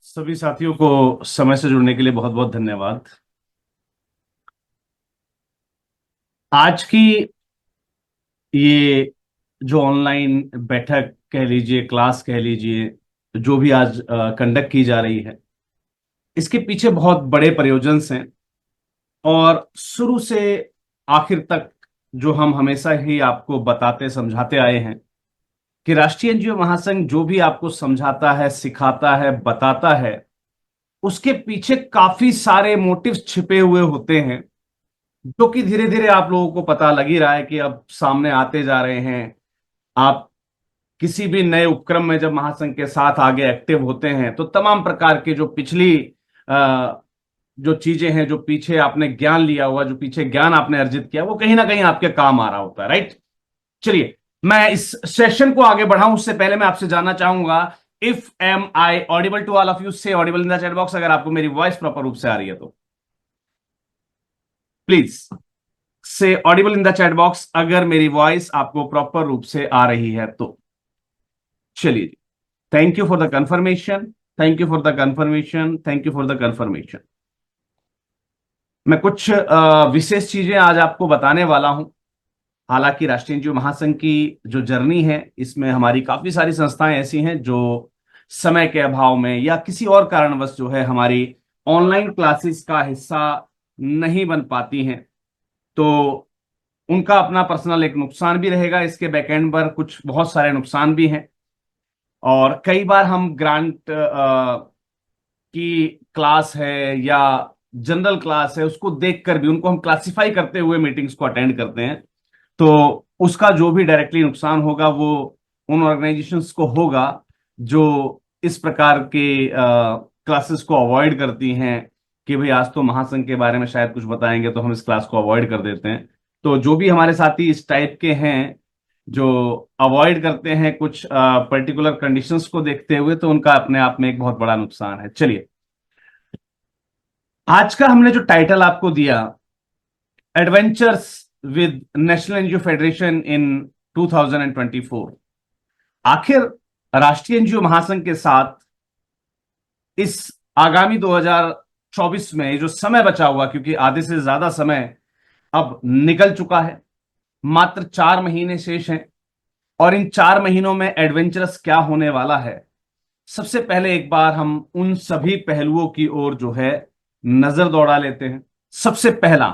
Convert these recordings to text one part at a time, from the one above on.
सभी साथियों को समय से जुड़ने के लिए बहुत बहुत धन्यवाद। आज की ये जो ऑनलाइन बैठक कह लीजिए, क्लास कह लीजिए, जो भी आज कंडक्ट की जा रही है, इसके पीछे बहुत बड़े प्रयोजन हैं। और शुरू से आखिर तक जो हम हमेशा ही आपको बताते समझाते आए हैं कि राष्ट्रीय एनजीओ महासंघ जो भी आपको समझाता है, सिखाता है, बताता है, उसके पीछे काफी सारे मोटिव्स छिपे हुए होते हैं, जो कि धीरे धीरे आप लोगों को पता लग ही रहा है कि अब सामने आते जा रहे हैं। आप किसी भी नए उपक्रम में जब महासंघ के साथ आगे एक्टिव होते हैं तो तमाम प्रकार के जो पिछली अ, जो चीजें हैं, जो पीछे आपने ज्ञान लिया हुआ, जो पीछे ज्ञान आपने अर्जित किया, वो कहीं ना कहीं आपके काम आ रहा होता है, राइट। चलिए, मैं इस सेशन को आगे बढ़ाऊं उससे पहले मैं आपसे जानना चाहूंगा, if am I audible to all of you, say audible in the chat box अगर आपको मेरी वॉइस प्रॉपर रूप से आ रही है तो प्लीज से audible in the chat box अगर मेरी वॉइस आपको प्रॉपर रूप से आ रही है तो। चलिए, thank you for the confirmation, thank you for the confirmation, thank you for the confirmation. मैं कुछ विशेष चीजें आज आपको बताने वाला हूं। हालांकि राष्ट्रीय एनजीओ महासंघ की जो जर्नी है, इसमें हमारी काफी सारी संस्थाएं ऐसी हैं जो समय के अभाव में या किसी और कारणवश जो है हमारी ऑनलाइन क्लासेस का हिस्सा नहीं बन पाती हैं। तो उनका अपना पर्सनल एक नुकसान भी रहेगा, इसके बैकएंड पर कुछ बहुत सारे नुकसान भी हैं। और कई बार हम ग्रांट की क्लास है या जनरल क्लास है, उसको देखकर भी उनको हम क्लासिफाई करते हुए मीटिंग्स को अटेंड करते हैं। तो उसका जो भी डायरेक्टली नुकसान होगा वो उन ऑर्गेनाइजेशंस को होगा जो इस प्रकार के क्लासेस को अवॉइड करती हैं कि भाई आज तो महासंघ के बारे में शायद कुछ बताएंगे तो हम इस क्लास को अवॉइड कर देते हैं। तो जो भी हमारे साथी इस टाइप के हैं जो अवॉइड करते हैं कुछ पर्टिकुलर कंडीशंस को देखते हुए, तो उनका अपने आप में एक बहुत बड़ा नुकसान है। चलिए, आज का हमने जो टाइटल आपको दिया, adventures with national NGO federation in 2024, आखिर राष्ट्रीय एनजीओ महासंघ के साथ इस आगामी 2024 में ये जो समय बचा हुआ, क्योंकि आधे से ज्यादा समय अब निकल चुका है, मात्र 4 महीने शेष हैं। और इन 4 महीनों में एडवेंचरस क्या होने वाला है, सबसे पहले एक बार हम उन सभी पहलुओं की ओर जो है नजर दौड़ा लेते हैं। सबसे पहला,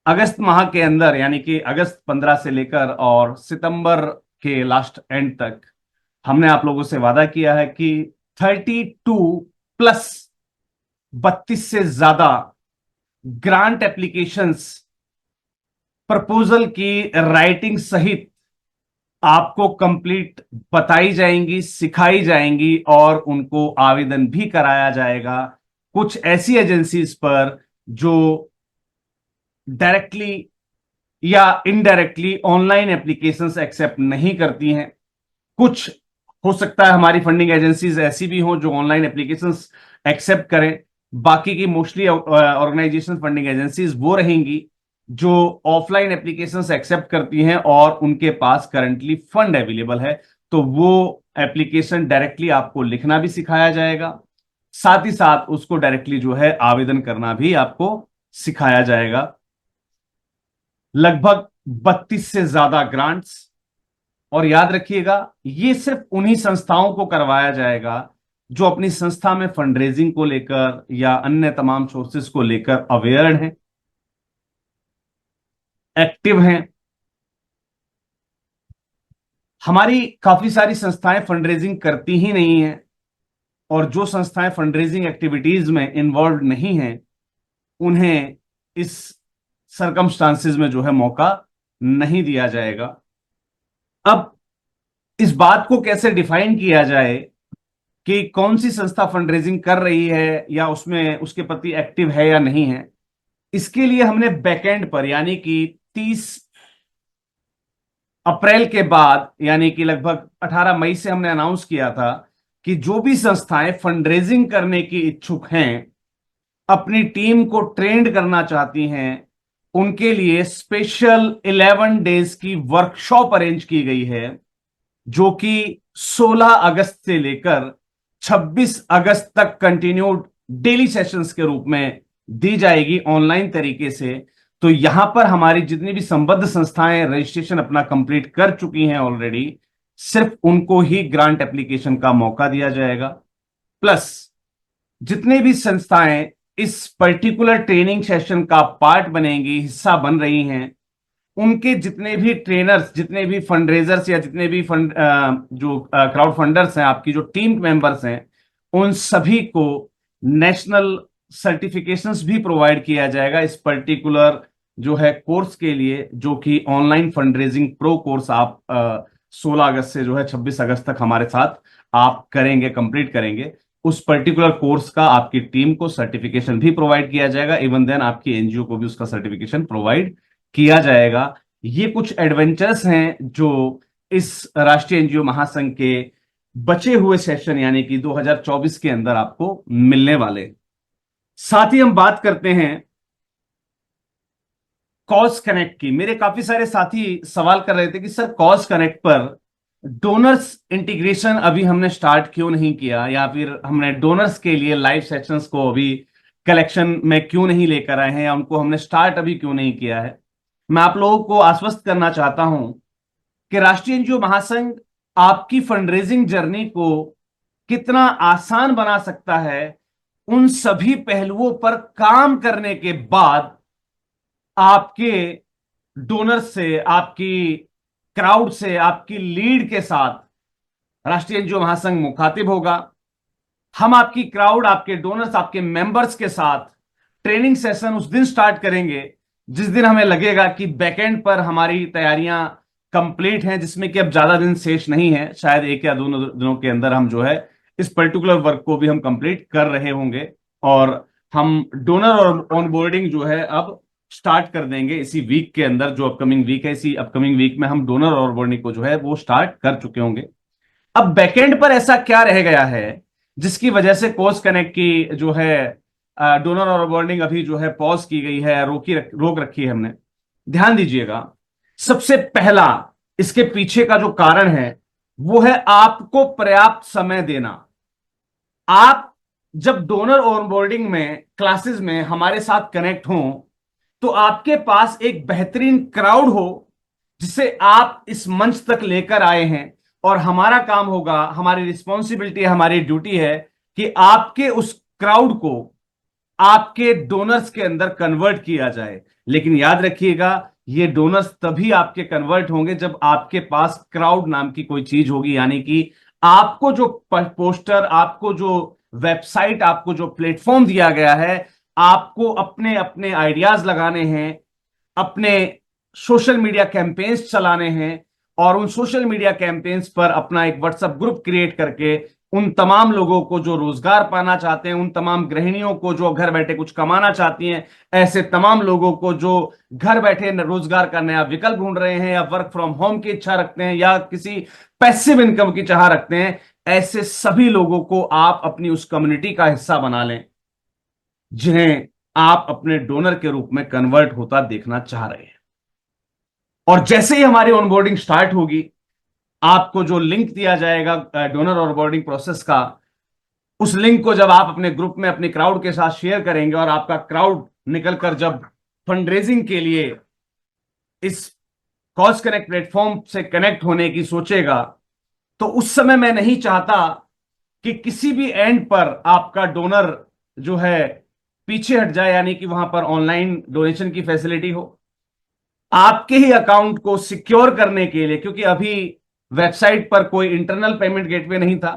अगस्त माह के अंदर यानी कि अगस्त 15 से लेकर और सितंबर के लास्ट एंड तक हमने आप लोगों से वादा किया है कि 32 प्लस 32 से ज्यादा ग्रांट एप्लीकेशंस प्रपोजल की राइटिंग सहित आपको कंप्लीट बताई जाएंगी, सिखाई जाएंगी और उनको आवेदन भी कराया जाएगा। कुछ ऐसी एजेंसीज पर जो डायरेक्टली या इनडायरेक्टली ऑनलाइन एप्लीकेशंस एक्सेप्ट नहीं करती हैं। कुछ हो सकता है हमारी फंडिंग एजेंसीज ऐसी भी हों जो ऑनलाइन एप्लीकेशंस एक्सेप्ट करें। बाकी की मोस्टली ऑर्गेनाइजेशन फंडिंग एजेंसीज वो रहेंगी जो ऑफलाइन एप्लीकेशंस एक्सेप्ट करती हैं और उनके पास करंटली फंड अवेलेबल है। तो वो एप्लीकेशन डायरेक्टली आपको लिखना भी सिखाया जाएगा, साथ ही साथ उसको डायरेक्टली जो है आवेदन करना भी आपको सिखाया जाएगा। लगभग 32 से ज्यादा ग्रांट्स, और याद रखिएगा ये सिर्फ उन्हीं संस्थाओं को करवाया जाएगा जो अपनी संस्था में फंड रेजिंग को लेकर या अन्य तमाम सोर्सेस को लेकर अवेयर हैं, एक्टिव हैं। हमारी काफी सारी संस्थाएं फंड रेजिंग करती ही नहीं हैं, और जो संस्थाएं फंड रेजिंग एक्टिविटीज में इन्वॉल्व नहीं हैं उन्हें इस सरकमस्टांसिस में जो है मौका नहीं दिया जाएगा। अब इस बात को कैसे डिफाइन किया जाए कि कौन सी संस्था फंड रेजिंग कर रही है या उसमें उसके प्रति एक्टिव है या नहीं है, इसके लिए हमने बैकएंड पर यानी कि 30 अप्रैल के बाद यानी कि लगभग 18 मई से हमने अनाउंस किया था कि जो भी संस्थाएं फंड रेजिंग करने की इच्छुक हैं, अपनी टीम को ट्रेंड करना चाहती हैं, उनके लिए स्पेशल 11 डेज की वर्कशॉप अरेंज की गई है, जो कि 16 अगस्त से लेकर 26 अगस्त तक कंटिन्यूड डेली सेशंस के रूप में दी जाएगी ऑनलाइन तरीके से। तो यहां पर हमारी जितनी भी संबद्ध संस्थाएं रजिस्ट्रेशन अपना कंप्लीट कर चुकी हैं ऑलरेडी, सिर्फ उनको ही ग्रांट एप्लीकेशन का मौका दिया जाएगा। प्लस जितने भी संस्थाएं इस पर्टिकुलर ट्रेनिंग सेशन का पार्ट बनेंगी, हिस्सा बन रही हैं, उनके जितने भी ट्रेनर्स, जितने भी फंडरेजर्स या जितने भी फंड जो क्राउड फंडर्स हैं, आपकी जो टीम मेंबर्स हैं, उन सभी को नेशनल सर्टिफिकेशंस भी प्रोवाइड किया जाएगा इस पर्टिकुलर जो है कोर्स के लिए, जो कि ऑनलाइन फंडरेजिंग प्रो कोर्स आप 16 अगस्त से जो है 26 अगस्त तक हमारे साथ आप करेंगे, कंप्लीट करेंगे। उस पर्टिकुलर कोर्स का आपकी टीम को सर्टिफिकेशन भी प्रोवाइड किया जाएगा। इवन देन आपकी एनजीओ को भी उसका सर्टिफिकेशन प्रोवाइड किया जाएगा। ये कुछ एडवेंचर्स हैं जो इस राष्ट्रीय एनजीओ महासंघ के बचे हुए सेशन यानी कि 2024 के अंदर आपको मिलने वाले। साथ ही हम बात करते हैं कॉज कनेक्ट की। मेरे काफी सारे साथी सवाल कर रहे थे कि सर कॉज कनेक्ट पर डोनर्स इंटीग्रेशन अभी हमने स्टार्ट क्यों नहीं किया, या फिर हमने डोनर्स के लिए लाइव सेशंस को अभी कलेक्शन में क्यों नहीं लेकर आए हैं, या उनको हमने स्टार्ट अभी क्यों नहीं किया है। मैं आप लोगों को आश्वस्त करना चाहता हूं कि राष्ट्रीय एनजीओ महासंघ आपकी फंडरेजिंग जर्नी को कितना आसान बना सकता है, उन सभी पहलुओं पर काम करने के बाद आपके डोनर से, आपकी क्राउड से, आपकी लीड के साथ राष्ट्रीय एनजीओ महासंघ मुखातिब होगा। हम आपकी क्राउड, आपके डोनर्स, आपके मेंबर्स के साथ ट्रेनिंग सेशन उस दिन स्टार्ट करेंगे जिस दिन हमें लगेगा कि बैकएंड पर हमारी तैयारियां कंप्लीट हैं, जिसमें कि अब ज्यादा दिन शेष नहीं है। शायद 1 या 2 दिनों के अंदर हम जो है इस पर्टिकुलर वर्क को भी हम कंप्लीट कर रहे होंगे, और हम डोनर और ऑनबोर्डिंग जो है अब स्टार्ट कर देंगे इसी वीक के अंदर। जो अपकमिंग वीक है, इसी अपकमिंग वीक में हम डोनर और ऑनबोर्डिंग को जो है वो स्टार्ट कर चुके होंगे। अब बैकएंड पर ऐसा क्या रह गया है जिसकी वजह से कोर्स कनेक्ट की जो है डोनर और ऑनबोर्डिंग अभी जो है पॉज की गई है, रोक रखी है हमने। ध्यान दीजिएगा, सबसे पहला इसके पीछे का जो कारण है वो है आपको पर्याप्त समय देना। आप जब डोनर ऑनबोर्डिंग में क्लासेस में हमारे साथ कनेक्ट हों तो आपके पास एक बेहतरीन क्राउड हो जिसे आप इस मंच तक लेकर आए हैं, और हमारा काम होगा, हमारी रिस्पॉन्सिबिलिटी है, हमारी ड्यूटी है कि आपके उस क्राउड को आपके डोनर्स के अंदर कन्वर्ट किया जाए। लेकिन याद रखिएगा, ये डोनर्स तभी आपके कन्वर्ट होंगे जब आपके पास क्राउड नाम की कोई चीज होगी, यानी कि आपको जो पोस्टर, आपको जो वेबसाइट, आपको जो प्लेटफॉर्म दिया गया है, आपको अपने अपने आइडियाज लगाने हैं, अपने सोशल मीडिया कैंपेन्स चलाने हैं, और उन सोशल मीडिया कैंपेन्स पर अपना एक व्हाट्सएप ग्रुप क्रिएट करके उन तमाम लोगों को जो रोजगार पाना चाहते हैं, उन तमाम गृहिणियों को जो घर बैठे कुछ कमाना चाहती हैं, ऐसे तमाम लोगों को जो घर बैठे रोजगार का नया विकल्प ढूंढ रहे हैं, या वर्क फ्रॉम होम की इच्छा रखते हैं, या किसी पैसिव इनकम की चाह रखते हैं, ऐसे सभी लोगों को आप अपनी उस कम्युनिटी का हिस्सा बना लें जिन्हें आप अपने डोनर के रूप में कन्वर्ट होता देखना चाह रहे हैं। और जैसे ही हमारी ऑनबोर्डिंग स्टार्ट होगी, आपको जो लिंक दिया जाएगा डोनर ऑनबोर्डिंग प्रोसेस का, उस लिंक को जब आप अपने ग्रुप में अपने क्राउड के साथ शेयर करेंगे, और आपका क्राउड निकलकर जब फंडरेजिंग के लिए इस कॉज कनेक्ट प्लेटफॉर्म से कनेक्ट होने की सोचेगा, तो उस समय मैं नहीं चाहता कि किसी भी एंड पर आपका डोनर जो है पीछे हट जाए, यानी कि वहां पर ऑनलाइन डोनेशन की फैसिलिटी हो। आपके ही अकाउंट को सिक्योर करने के लिए, क्योंकि अभी वेबसाइट पर कोई इंटरनल पेमेंट गेटवे नहीं था,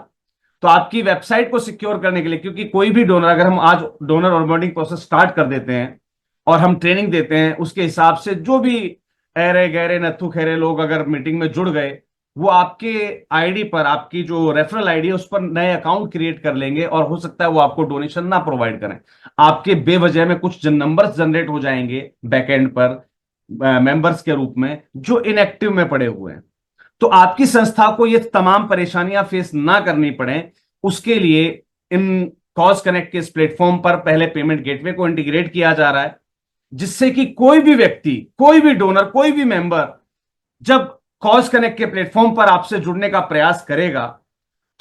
तो आपकी वेबसाइट को सिक्योर करने के लिए, क्योंकि कोई भी डोनर, अगर हम आज डोनर ऑनबोर्डिंग प्रोसेस स्टार्ट कर देते हैं और हम ट्रेनिंग देते हैं, उसके हिसाब से जो भी ऐरे गहरे नत्थु खेरे लोग अगर मीटिंग में जुड़ गए, वो आपके आईडी पर, आपकी जो रेफरल आईडी है उस पर नए अकाउंट क्रिएट कर लेंगे, और हो सकता है वो आपको डोनेशन ना प्रोवाइड करें। आपके बेवजह में कुछ नंबर्स जनरेट हो जाएंगे बैकएंड पर मेंबर्स के रूप में जो इनएक्टिव में पड़े हुए हैं। तो आपकी संस्था को ये तमाम परेशानियां फेस ना करनी पड़े, उसके लिए इन कॉज कनेक्ट के इस प्लेटफॉर्म पर पहले पेमेंट गेटवे को इंटीग्रेट किया जा रहा है, जिससे कि कोई भी व्यक्ति, कोई भी डोनर, कोई भी मेंबर जब कॉज कनेक्ट के प्लेटफॉर्म पर आपसे जुड़ने का प्रयास करेगा,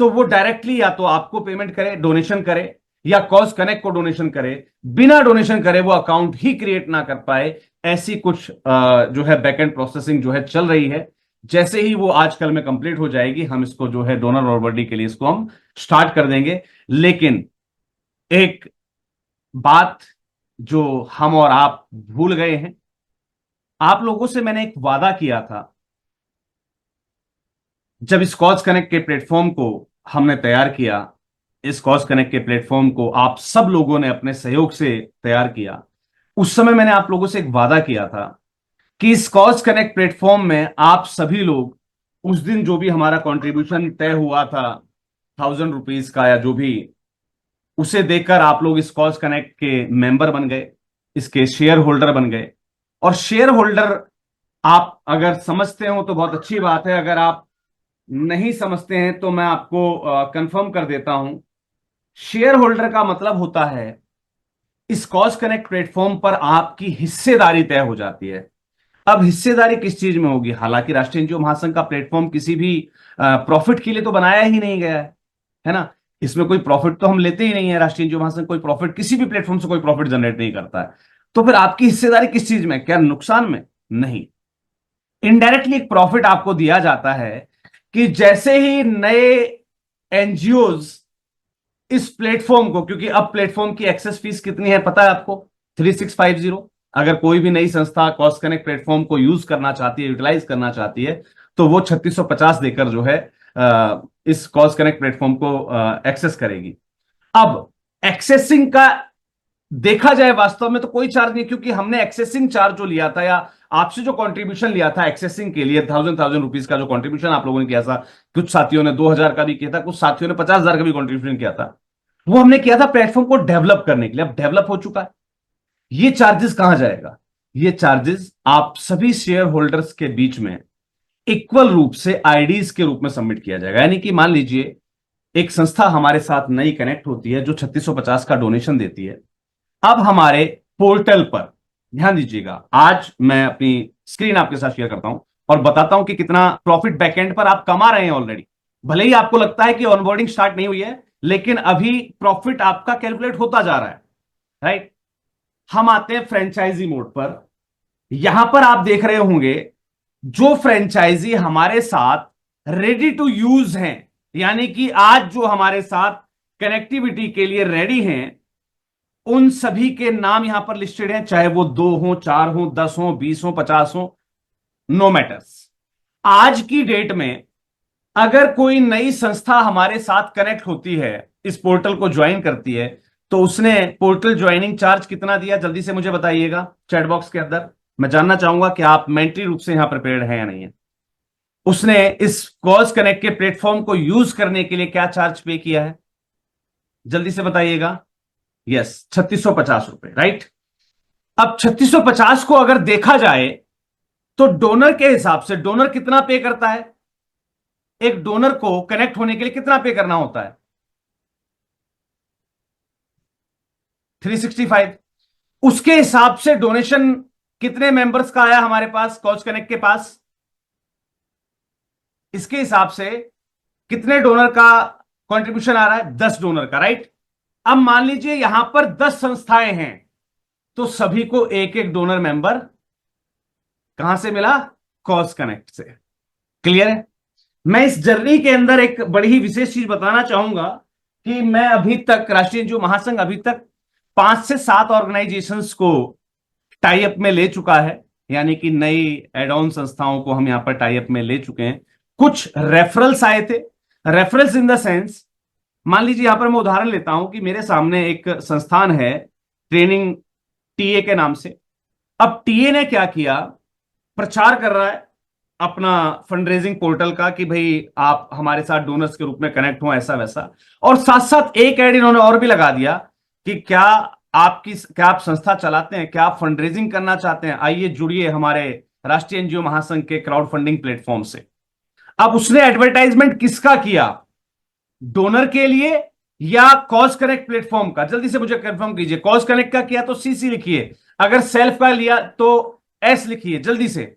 तो वो डायरेक्टली या तो आपको पेमेंट करे, डोनेशन करे, या कॉज कनेक्ट को डोनेशन करे। बिना डोनेशन करे वो अकाउंट ही क्रिएट ना कर पाए, ऐसी कुछ जो है बैकएंड प्रोसेसिंग जो है चल रही है। जैसे ही वो आजकल में कंप्लीट हो जाएगी, हम इसको जो है डोनर और बॉडी के लिए इसको हम स्टार्ट कर देंगे। लेकिन एक बात जो हम और आप भूल गए हैं, आप लोगों से मैंने एक वादा किया था जब इस कॉज कनेक्ट के प्लेटफॉर्म को हमने तैयार किया। इस कॉज कनेक्ट के प्लेटफॉर्म को आप सब लोगों ने अपने सहयोग से तैयार किया। उस समय मैंने आप लोगों से एक वादा किया था कि इस कॉज कनेक्ट प्लेटफॉर्म में आप सभी लोग उस दिन जो भी हमारा कंट्रीब्यूशन तय हुआ था, 1000 रुपीज का या जो भी, उसे देखकर आप लोग इस कॉज कनेक्ट के मेंबर बन गए, इसके शेयर होल्डर बन गए। और शेयर होल्डर आप अगर समझते हो तो बहुत अच्छी बात है, अगर आप नहीं समझते हैं तो मैं आपको कंफर्म कर देता हूं। शेयर होल्डर का मतलब होता है इस कॉज कनेक्ट प्लेटफॉर्म पर आपकी हिस्सेदारी तय हो जाती है। अब हिस्सेदारी किस चीज में होगी? हालांकि राष्ट्रीय एनजीओ महासंघ का प्लेटफॉर्म किसी भी प्रॉफिट के लिए तो बनाया ही नहीं गया है ना। इसमें कोई प्रॉफिट तो हम लेते ही नहीं है। राष्ट्रीय एनजीओ महासंघ कोई प्रॉफिट, किसी भी प्लेटफॉर्म से कोई प्रॉफिट जनरेट नहीं करता है। तो फिर आपकी हिस्सेदारी किस चीज में? क्या नुकसान में? नहीं। इनडायरेक्टली एक प्रॉफिट आपको दिया जाता है कि जैसे ही नए एनजीओज इस प्लेटफॉर्म को, क्योंकि अब प्लेटफॉर्म की एक्सेस फीस कितनी है पता है आपको? 3650। अगर कोई भी नई संस्था कॉस्ट कनेक्ट प्लेटफॉर्म को यूज करना चाहती है, यूटिलाइज करना चाहती है, तो वो 3650 देकर जो है इस कॉस्ट कनेक्ट प्लेटफॉर्म को एक्सेस करेगी। अब एक्सेसिंग का देखा जाए वास्तव में तो कोई चार्ज नहीं, क्योंकि हमने एक्सेसिंग चार्ज जो लिया था, या आपसे जो कंट्रीब्यूशन लिया था एक्सेसिंग के लिए, 1000 रुपीज का जो कंट्रीब्यूशन आप लोगों ने किया था, कुछ साथियों ने 2000 का भी किया था, कुछ साथियों ने 50,000 का भी कंट्रीब्यूशन किया था, वो हमने किया था प्लेटफॉर्म को डेवलप करने के लिए। अब डेवलप हो चुका है। ये चार्जेस कहां जाएगा? ये चार्जेस आप सभी शेयर होल्डर्स के बीच में इक्वल रूप से आईडीज के रूप में सबमिट किया जाएगा। यानी कि मान लीजिए एक संस्था हमारे साथ नई कनेक्ट होती है जो 3650 का डोनेशन देती है। अब हमारे पोर्टल पर ध्यान दीजिएगा, आज मैं अपनी स्क्रीन आपके साथ शेयर करता हूं और बताता हूं कि कितना प्रॉफिट बैकएंड पर आप कमा रहे हैं ऑलरेडी। भले ही आपको लगता है कि ऑनबोर्डिंग स्टार्ट नहीं हुई है, लेकिन अभी प्रॉफिट आपका कैलकुलेट होता जा रहा है, राइट। हम आते हैं फ्रेंचाइजी मोड पर। यहां पर आप देख रहे होंगे जो फ्रेंचाइजी हमारे साथ रेडी टू यूज हैं, यानी कि आज जो हमारे साथ कनेक्टिविटी के लिए रेडी हैं, उन सभी के नाम यहां पर लिस्टेड हैं, चाहे वो 2 हो, 4 हो, 10 हो, 20 हो, 50 हो, नो मैटर्स। आज की डेट में अगर कोई नई संस्था हमारे साथ कनेक्ट होती है, इस पोर्टल को ज्वाइन करती है, तो उसने पोर्टल ज्वाइनिंग चार्ज कितना दिया, जल्दी से मुझे बताइएगा चैट बॉक्स के अंदर। मैं जानना चाहूंगा कि आप मेंटली रूप से यहां प्रिपेयर्ड हैं या नहीं है। उसने इस कॉज कनेक्ट के प्लेटफॉर्म को यूज करने के लिए क्या चार्ज पे किया है? जल्दी से बताइएगा। यस, 3650 रुपए, राइट। अब 3650 को अगर देखा जाए तो डोनर के हिसाब से, डोनर कितना पे करता है? एक डोनर को कनेक्ट होने के लिए कितना पे करना होता है? 365। उसके हिसाब से डोनेशन कितने मेंबर्स का आया हमारे पास कॉज कनेक्ट के पास? इसके हिसाब से कितने डोनर का कंट्रीब्यूशन आ रहा है? 10 डोनर का, राइट। अब मान लीजिए यहां पर 10 संस्थाएं हैं, तो सभी को एक एक डोनर मेंबर कहां से मिला? कॉज कनेक्ट से। क्लियर है? मैं इस जर्नी के अंदर एक बड़ी ही विशेष चीज बताना चाहूंगा कि मैं अभी तक, राष्ट्रीय एनजीओ महासंघ अभी तक 5 से 7 ऑर्गेनाइजेशंस को टाई अप में ले चुका है। यानी कि नई एड ऑन संस्थाओं को हम यहां पर टाई अप में ले चुके हैं। कुछ रेफरल्स आए थे। रेफरल्स इन द सेंस, मान लीजिए यहां पर मैं उदाहरण लेता हूं कि मेरे सामने एक संस्थान है ट्रेनिंग टीए के नाम से। अब टीए ने क्या किया? प्रचार कर रहा है अपना फंड रेजिंग पोर्टल का कि भाई आप हमारे साथ डोनर्स के रूप में कनेक्ट हो, ऐसा वैसा। और साथ साथ एक ऐड इन्होंने और भी लगा दिया कि क्या आप संस्था चलाते हैं, क्या आप फंड रेजिंग करना चाहते हैं, आइए जुड़िए हमारे राष्ट्रीय एनजीओ महासंघ के क्राउड फंडिंग प्लेटफॉर्म से। अब उसने एडवर्टाइजमेंट किसका किया? डोनर के लिए या कॉज कनेक्ट प्लेटफॉर्म का? जल्दी से मुझे कंफर्म कीजिए। कॉज कनेक्ट का किया तो सीसी लिखिए, अगर सेल्फ का लिया तो एस लिखिए जल्दी से।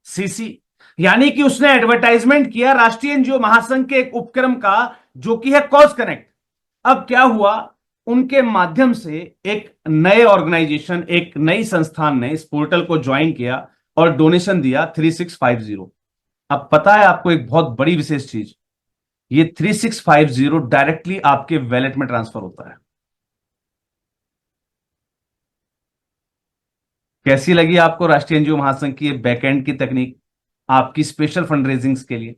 सीसी। यानी कि उसने एडवर्टाइजमेंट किया राष्ट्रीय एनजीओ महासंघ के एक उपक्रम का, जो कि है कॉज कनेक्ट। अब क्या हुआ, उनके माध्यम से एक नए ऑर्गेनाइजेशन, एक नई संस्थान ने इस पोर्टल को ज्वाइन किया और डोनेशन दिया 3650। अब पता है आपको एक बहुत बड़ी विशेष चीज, ये 3650 डायरेक्टली आपके वैलेट में ट्रांसफर होता है। कैसी लगी आपको राष्ट्रीय एनजीओ महासंघ की बैकएंड की तकनीक आपकी स्पेशल फंड रेजिंग्स के लिए?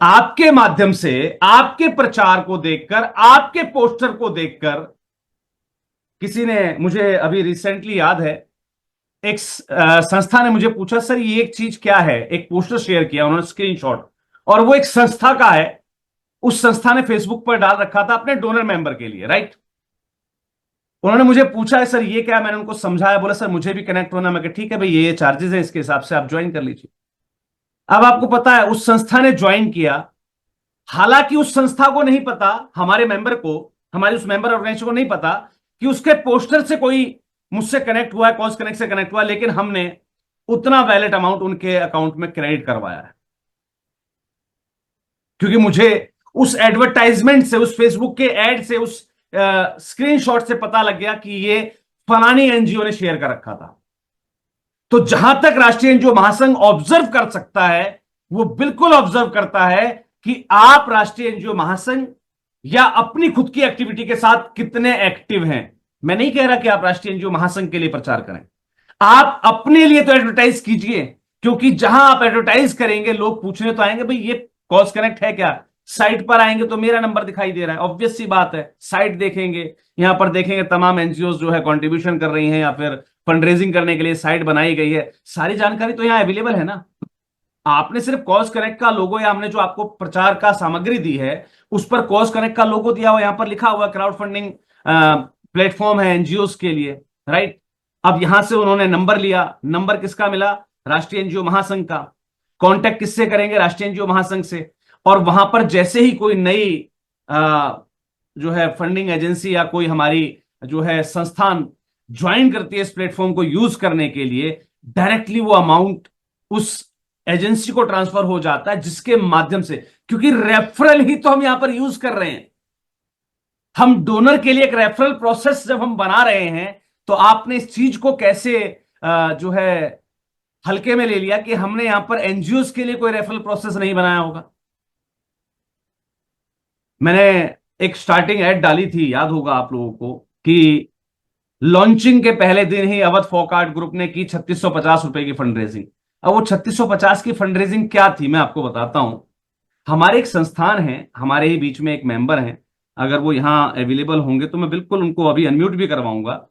आपके माध्यम से, आपके प्रचार को देखकर, आपके पोस्टर को देखकर, किसी ने मुझे अभी रिसेंटली याद है, एक संस्था ने मुझे पूछा, सर ये एक चीज क्या है, एक पोस्टर शेयर किया उन्होंने स्क्रीनशॉट, और वो एक संस्था का है। उस संस्था ने फेसबुक पर डाल रखा था अपने डोनर मेंबर के लिए, राइट। उन्होंने मुझे पूछा है सर ये क्या है, मैंने उनको समझाया, बोला सर मुझे भी कनेक्ट होना। मैं कहा ठीक है भाई, ये चार्जेस है, इसके हिसाब से आप ज्वाइन कर लीजिए। अब आपको पता है उस संस्था ने ज्वाइन किया, हालांकि उस संस्था को नहीं पता, हमारे मेंबर को, हमारी उस मेंबर ऑर्गेनाइजेशन को नहीं पता कि उसके पोस्टर से कोई मुझसे कनेक्ट हुआ है, कॉज कनेक्ट से कनेक्ट हुआ है, लेकिन हमने उतना वैलेट अमाउंट उनके अकाउंट में क्रेडिट करवाया है। क्योंकि मुझे उस एडवर्टाइजमेंट से, उस फेसबुक के एड से, उस स्क्रीनशॉट से पता लग गया कि ये फलानी एनजीओ ने शेयर कर रखा था। तो जहां तक राष्ट्रीय एनजीओ महासंघ ऑब्जर्व कर सकता है, वो बिल्कुल ऑब्जर्व करता है कि आप राष्ट्रीय एनजीओ महासंघ या अपनी खुद की एक्टिविटी के साथ कितने एक्टिव हैं। मैं नहीं कह रहा कि आप राष्ट्रीय एनजीओ महासंघ के लिए प्रचार करें, आप अपने लिए तो एडवर्टाइज कीजिए, क्योंकि जहां आप एडवर्टाइज करेंगे लोग पूछने तो आएंगे भाई ये कॉज कनेक्ट है क्या। साइट पर आएंगे तो मेरा नंबर दिखाई दे रहा है, ऑब्वियस सी बात है। साइट देखेंगे, यहां पर देखेंगे तमाम एनजीओ जो है कंट्रीब्यूशन कर रही हैं या फिर फंड रेजिंग करने के लिए साइट बनाई गई है, सारी जानकारी तो यहां अवेलेबल है ना। आपने सिर्फ कॉज कनेक्ट का लोगो, या हमने जो आपको प्रचार का सामग्री दी है उस पर कॉज कनेक्ट का लोगो दिया हुआ, यहां पर लिखा हुआ क्राउड फंडिंग प्लेटफॉर्म है एनजीओ के लिए, राइट। अब यहां से उन्होंने नंबर लिया, नंबर किसका मिला, राष्ट्रीय एनजीओ महासंघ का। कांटेक्ट किससे करेंगे, राष्ट्रीय एनजीओ महासंघ से। और वहां पर जैसे ही कोई नई जो है फंडिंग एजेंसी या कोई हमारी जो है संस्थान ज्वाइन करती है इस प्लेटफॉर्म को यूज करने के लिए, डायरेक्टली वो अमाउंट उस एजेंसी को ट्रांसफर हो जाता है, जिसके माध्यम से, क्योंकि रेफरल ही तो हम यहां पर यूज कर रहे हैं। हम डोनर के लिए एक रेफरल प्रोसेस जब हम बना रहे हैं, तो आपने इस चीज को कैसे जो है हल्के में ले लिया कि हमने यहां पर एनजीओ के लिए कोई रेफरल प्रोसेस नहीं बनाया होगा। मैंने एक स्टार्टिंग एड डाली थी, याद होगा आप लोगों को, कि लॉन्चिंग के पहले दिन ही अवध फोकार्ट ग्रुप ने की 3650 रुपए की फंड रेजिंग। अब वो 3650 की फंड रेजिंग क्या थी, मैं आपको बताता हूं। हमारे एक संस्थान है, हमारे ही बीच में एक मेंबर हैं, अगर वो यहां अवेलेबल होंगे तो मैं बिल्कुल उनको अभी अनम्यूट भी करवाऊंगा।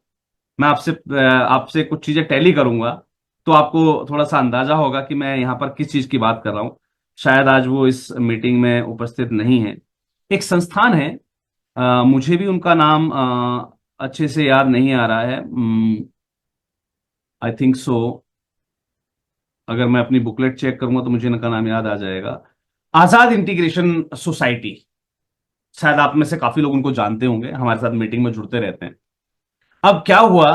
मैं आपसे आपसे कुछ चीजें टैली करूंगा, तो आपको थोड़ा सा अंदाजा होगा कि मैं यहां पर किस चीज की बात कर रहा हूं। शायद आज वो इस मीटिंग में उपस्थित नहीं है। एक संस्थान है, मुझे भी उनका नाम अच्छे से याद नहीं आ रहा है, आई थिंक सो। अगर मैं अपनी बुकलेट चेक करूंगा तो मुझे इनका नाम याद आ जाएगा। आजाद इंटीग्रेशन सोसाइटी, शायद आप में से काफी लोग उनको जानते होंगे, हमारे साथ मीटिंग में जुड़ते रहते हैं। अब क्या हुआ,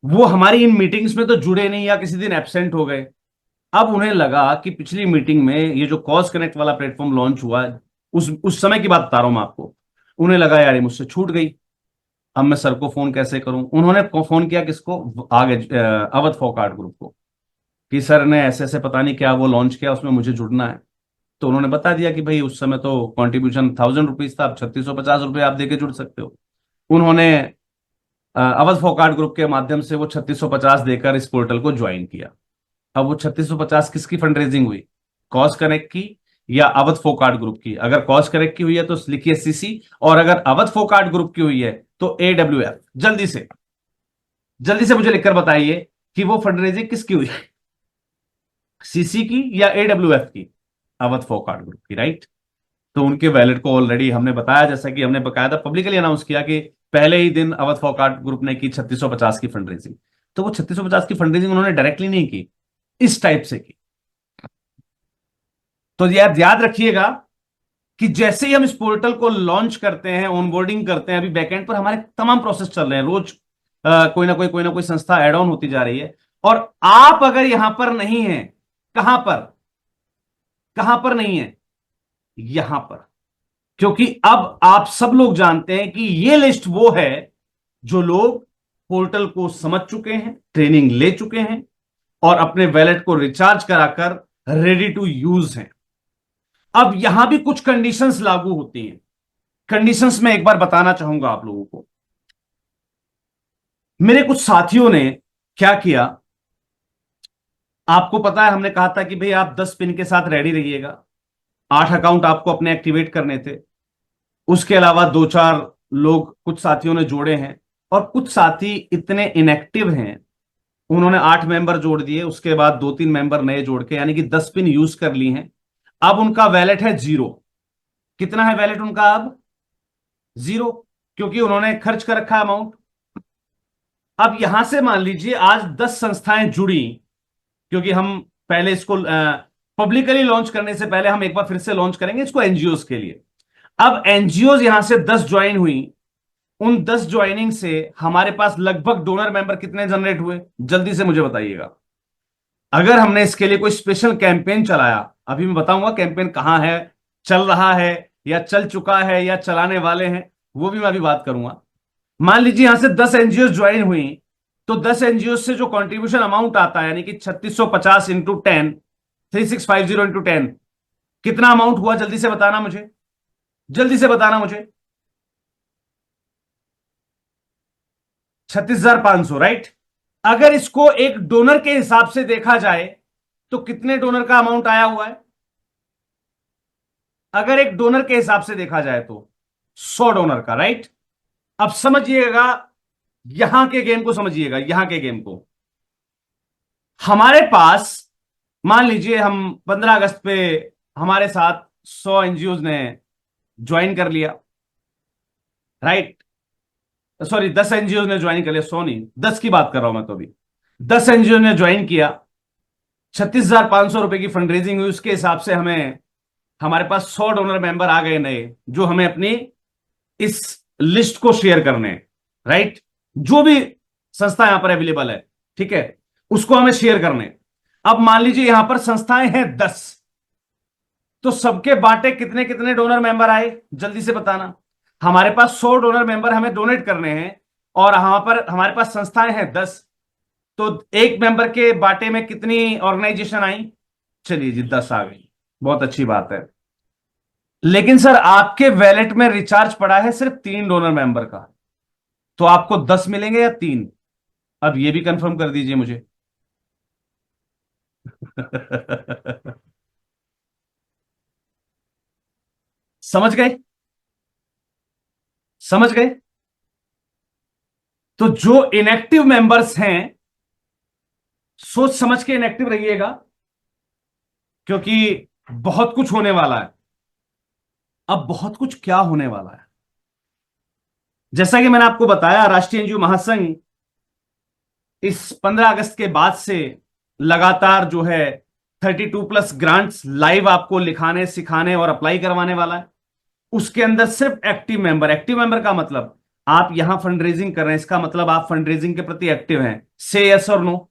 वो हमारी इन मीटिंग्स में तो जुड़े नहीं या किसी दिन एब्सेंट हो गए। अब उन्हें लगा कि पिछली मीटिंग में ये जो कॉज कनेक्ट वाला प्लेटफॉर्म लॉन्च हुआ, उस समय की बात बता रहा हूं मैं आपको, उन्हें लगा यार ये मुझसे छूट गई, अब मैं सर को फोन कैसे करूं। उन्होंने फोन किया किसको, आगे अवध फोकार्ट ग्रुप को, कि सर ने ऐसे ऐसे पता नहीं क्या वो लॉन्च किया, उसमें मुझे जुड़ना है। तो उन्होंने बता दिया कि भाई उस समय तो कॉन्ट्रीब्यूशन 1000 रुपीज था, अब 3650 रुपये आप देके जुड़ सकते हो। उन्होंने अवध फोकार्ट ग्रुप के माध्यम से वो 3650 देकर इस पोर्टल को ज्वाइन किया। अब वो 3650 किसकी फंड रेजिंग हुई, कॉज कनेक्ट की या अवध फोकार्ट ग्रुप की? अगर कॉज कनेक्ट की हुई है तो लिखिए सीसी, और अगर अवध फोकार्ट ग्रुप की हुई है तो AWF। जल्दी से मुझे लिखकर बताइए कि वो फंड रेजिंग किसकी हुई, सीसी की या AWF की? अवध फोकार्ट ग्रुप की, राइट। तो उनके वैलेट को ऑलरेडी हमने बताया, जैसा कि हमने बकायदा पब्लिकली अनाउंस किया कि पहले ही दिन अवध फोकार्ट ग्रुप ने की 3650 की फंड रेजिंग। तो वो 3650 की फंड रेजिंग उन्होंने डायरेक्टली नहीं की, इस टाइप से की। तो यार याद रखिएगा कि जैसे ही हम इस पोर्टल को लॉन्च करते हैं, ऑनबोर्डिंग करते हैं, अभी बैकएंड पर हमारे तमाम प्रोसेस चल रहे हैं, रोज कोई ना कोई संस्था एड ऑन होती जा रही है। और आप अगर यहां पर नहीं है, कहां पर, कहां पर नहीं है? यहां पर। क्योंकि अब आप सब लोग जानते हैं कि ये लिस्ट वो है जो लोग पोर्टल को समझ चुके हैं, ट्रेनिंग ले चुके हैं और अपने वैलेट को रिचार्ज कराकर रेडी टू यूज हैं। अब यहां भी कुछ कंडीशंस लागू होती हैं। कंडीशंस में एक बार बताना चाहूंगा आप लोगों को। मेरे कुछ साथियों ने क्या किया, आपको पता है हमने कहा था कि भाई आप 10 पिन के साथ रेडी रहिएगा। 8 अकाउंट आपको अपने एक्टिवेट करने थे। उसके अलावा दो चार लोग कुछ साथियों ने जोड़े हैं और कुछ साथी इतने इनएक्टिव हैं, उन्होंने 8 मेंबर जोड़ दिए, उसके बाद 2-3 मेंबर नए जोड़ के, यानी कि 10 पिन यूज कर ली हैं। अब उनका वैलेट है 0। कितना है वैलेट उनका अब? 0, क्योंकि उन्होंने खर्च कर रखा अमाउंट। अब यहां से मान लीजिए आज 10 संस्थाएं जुड़ी, क्योंकि हम पहले इसको पब्लिकली लॉन्च करने से पहले हम एक बार फिर से लॉन्च करेंगे इसको एनजीओज के लिए। अब एनजीओज यहां से 10 ज्वाइन हुई। उन 10 ज्वाइनिंग से हमारे पास लगभग डोनर मेंबर कितने जनरेट हुए, जल्दी से मुझे बताइएगा। अगर हमने इसके लिए कोई स्पेशल कैंपेन चलाया, अभी मैं बताऊंगा कैंपेन कहां है, चल रहा है या चल चुका है या चलाने वाले हैं, वो भी मैं अभी बात करूंगा। मान लीजिए यहां से 10 एनजीओ ज्वाइन हुई, तो 10 एनजीओ से जो कंट्रीब्यूशन अमाउंट आता है, यानी कि 3650 इंटू 10, 3650 इंटू 10, कितना अमाउंट हुआ? जल्दी से बताना मुझे, जल्दी से बताना मुझे। 36,500, राइट। अगर इसको एक डोनर के हिसाब से देखा जाए तो कितने डोनर का अमाउंट आया हुआ है? अगर एक डोनर के हिसाब से देखा जाए तो 100 डोनर का, राइट। अब समझिएगा, यहां के गेम को समझिएगा, यहां के गेम को। हमारे पास मान लीजिए हम 15 अगस्त पे हमारे साथ 100 एनजीओ ने ज्वाइन कर लिया, राइट। सॉरी, 10 एनजीओ ने ज्वाइन कर लिया, 100 नहीं, 10 की बात कर रहा हूं मैं तो अभी। 10 एनजीओ ने ज्वाइन किया, 36,500 रुपए की फंड रेजिंग हुई। उसके हिसाब से हमें, हमारे पास 100 डोनर मेंबर आ गए नए, जो हमें अपनी इस लिस्ट को शेयर करने हैं, राइट। जो भी संस्था यहां पर अवेलेबल है, ठीक है, उसको हमें शेयर करने। अब मान लीजिए यहां पर संस्थाएं हैं 10, तो सबके बांटे कितने कितने डोनर मेंबर आए, जल्दी से बताना। हमारे पास 100 डोनर मेंबर हमें डोनेट करने हैं और वहां पर हमारे पास संस्थाएं हैं 10, तो एक मेंबर के बाटे में कितनी ऑर्गेनाइजेशन आई? चलिए जी, 10 आ गई, बहुत अच्छी बात है। लेकिन सर आपके वैलेट में रिचार्ज पड़ा है सिर्फ 3 डोनर मेंबर का, तो आपको 10 मिलेंगे या 3? अब ये भी कंफर्म कर दीजिए मुझे। समझ गए? समझ गए? तो जो इनएक्टिव मेंबर्स हैं, सोच समझ के इनएक्टिव रहिएगा, क्योंकि बहुत कुछ होने वाला है। अब बहुत कुछ क्या होने वाला है? जैसा कि मैंने आपको बताया, राष्ट्रीय एनजीओ महासंघ इस 15 अगस्त के बाद से लगातार जो है 32+ ग्रांट्स लाइव आपको लिखाने, सिखाने और अप्लाई करवाने वाला है। उसके अंदर सिर्फ एक्टिव मेंबर, एक्टिव मेंबर का मतलब आप यहां फंड रेजिंग कर रहे हैं, इसका मतलब आप फंड रेजिंग के प्रति एक्टिव हैं। से यस और नो,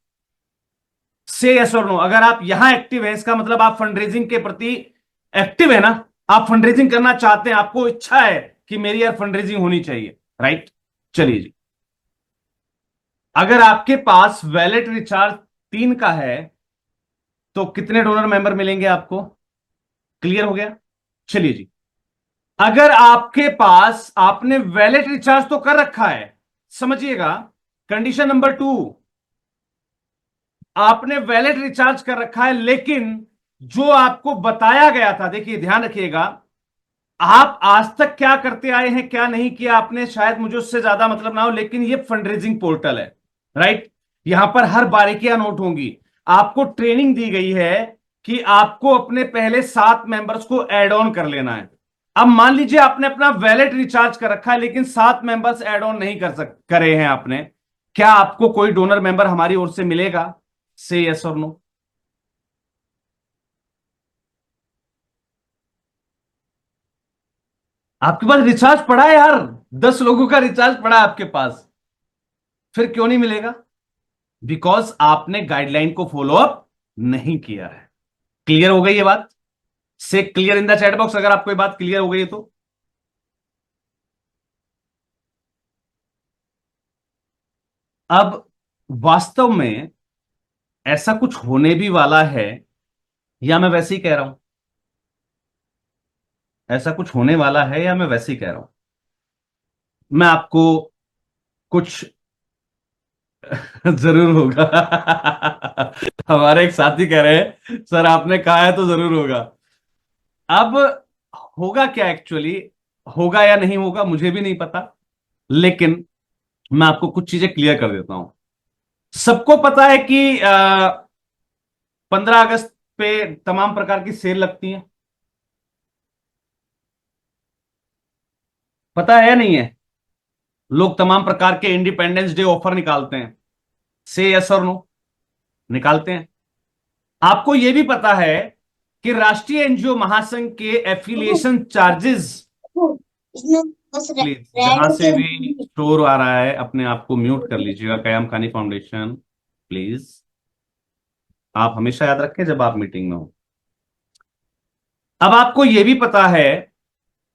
से यस और नो। अगर आप यहां एक्टिव हैं, इसका मतलब आप फंड रेजिंग के प्रति एक्टिव है ना, आप फंड रेजिंग करना चाहते हैं, आपको इच्छा है कि मेरी यार फंड रेजिंग होनी चाहिए, राइट। चलिए जी, अगर आपके पास वैलेट रिचार्ज 3 का है तो कितने डोनर मेंबर मिलेंगे आपको? क्लियर हो गया? चलिए जी, अगर आपके पास, आपने वैलेट रिचार्ज तो कर रखा है, समझिएगा, कंडीशन नंबर 2, आपने वैलेट रिचार्ज कर रखा है, लेकिन जो आपको बताया गया था, देखिए ध्यान रखिएगा, आप आज तक क्या करते आए हैं, क्या नहीं किया आपने, शायद मुझे उससे ज्यादा मतलब ना हो, लेकिन ये फंड रेजिंग पोर्टल है, राइट। यहां पर हर बारीकियां नोट होंगी। आपको ट्रेनिंग दी गई है कि आपको अपने पहले 7 मेंबर्स को ऐड ऑन कर लेना है। अब मान लीजिए आपने अपना वैलेट रिचार्ज कर रखा है, लेकिन 7 मेंबर्स ऐड ऑन नहीं करे हैं आपने, क्या आपको कोई डोनर मेंबर हमारी ओर से मिलेगा? से यस और नो। आपके पास रिचार्ज पड़ा है यार, 10 लोगों का रिचार्ज पड़ा है आपके पास, फिर क्यों नहीं मिलेगा? बिकॉज आपने गाइडलाइन को फॉलो अप नहीं किया है। क्लियर हो गई ये बात? से clear in the chat box अगर आपको ये बात क्लियर हो गई है तो। अब वास्तव में ऐसा कुछ होने भी वाला है, या मैं वैसे ही कह रहा हूं? ऐसा कुछ होने वाला है या मैं वैसे ही कह रहा हूं? मैं आपको कुछ जरूर होगा। हमारे एक साथी कह रहे हैं सर आपने कहा है तो जरूर होगा। अब होगा क्या एक्चुअली, होगा या नहीं होगा मुझे भी नहीं पता, लेकिन मैं आपको कुछ चीजें क्लियर कर देता हूं। सबको पता है कि 15 अगस्त पे तमाम प्रकार की सेल लगती है, पता है या नहीं है? लोग तमाम प्रकार के इंडिपेंडेंस डे ऑफर निकालते हैं, से यस और नो, निकालते हैं। आपको यह भी पता है कि राष्ट्रीय एनजीओ महासंघ के एफिलिएशन चार्जेस, प्लीज जहां से भी शोर आ रहा है अपने आप को म्यूट कर लीजिएगा। कयाम खानी फाउंडेशन, प्लीज आप हमेशा याद रखें जब आप मीटिंग में हो। अब आपको यह भी पता है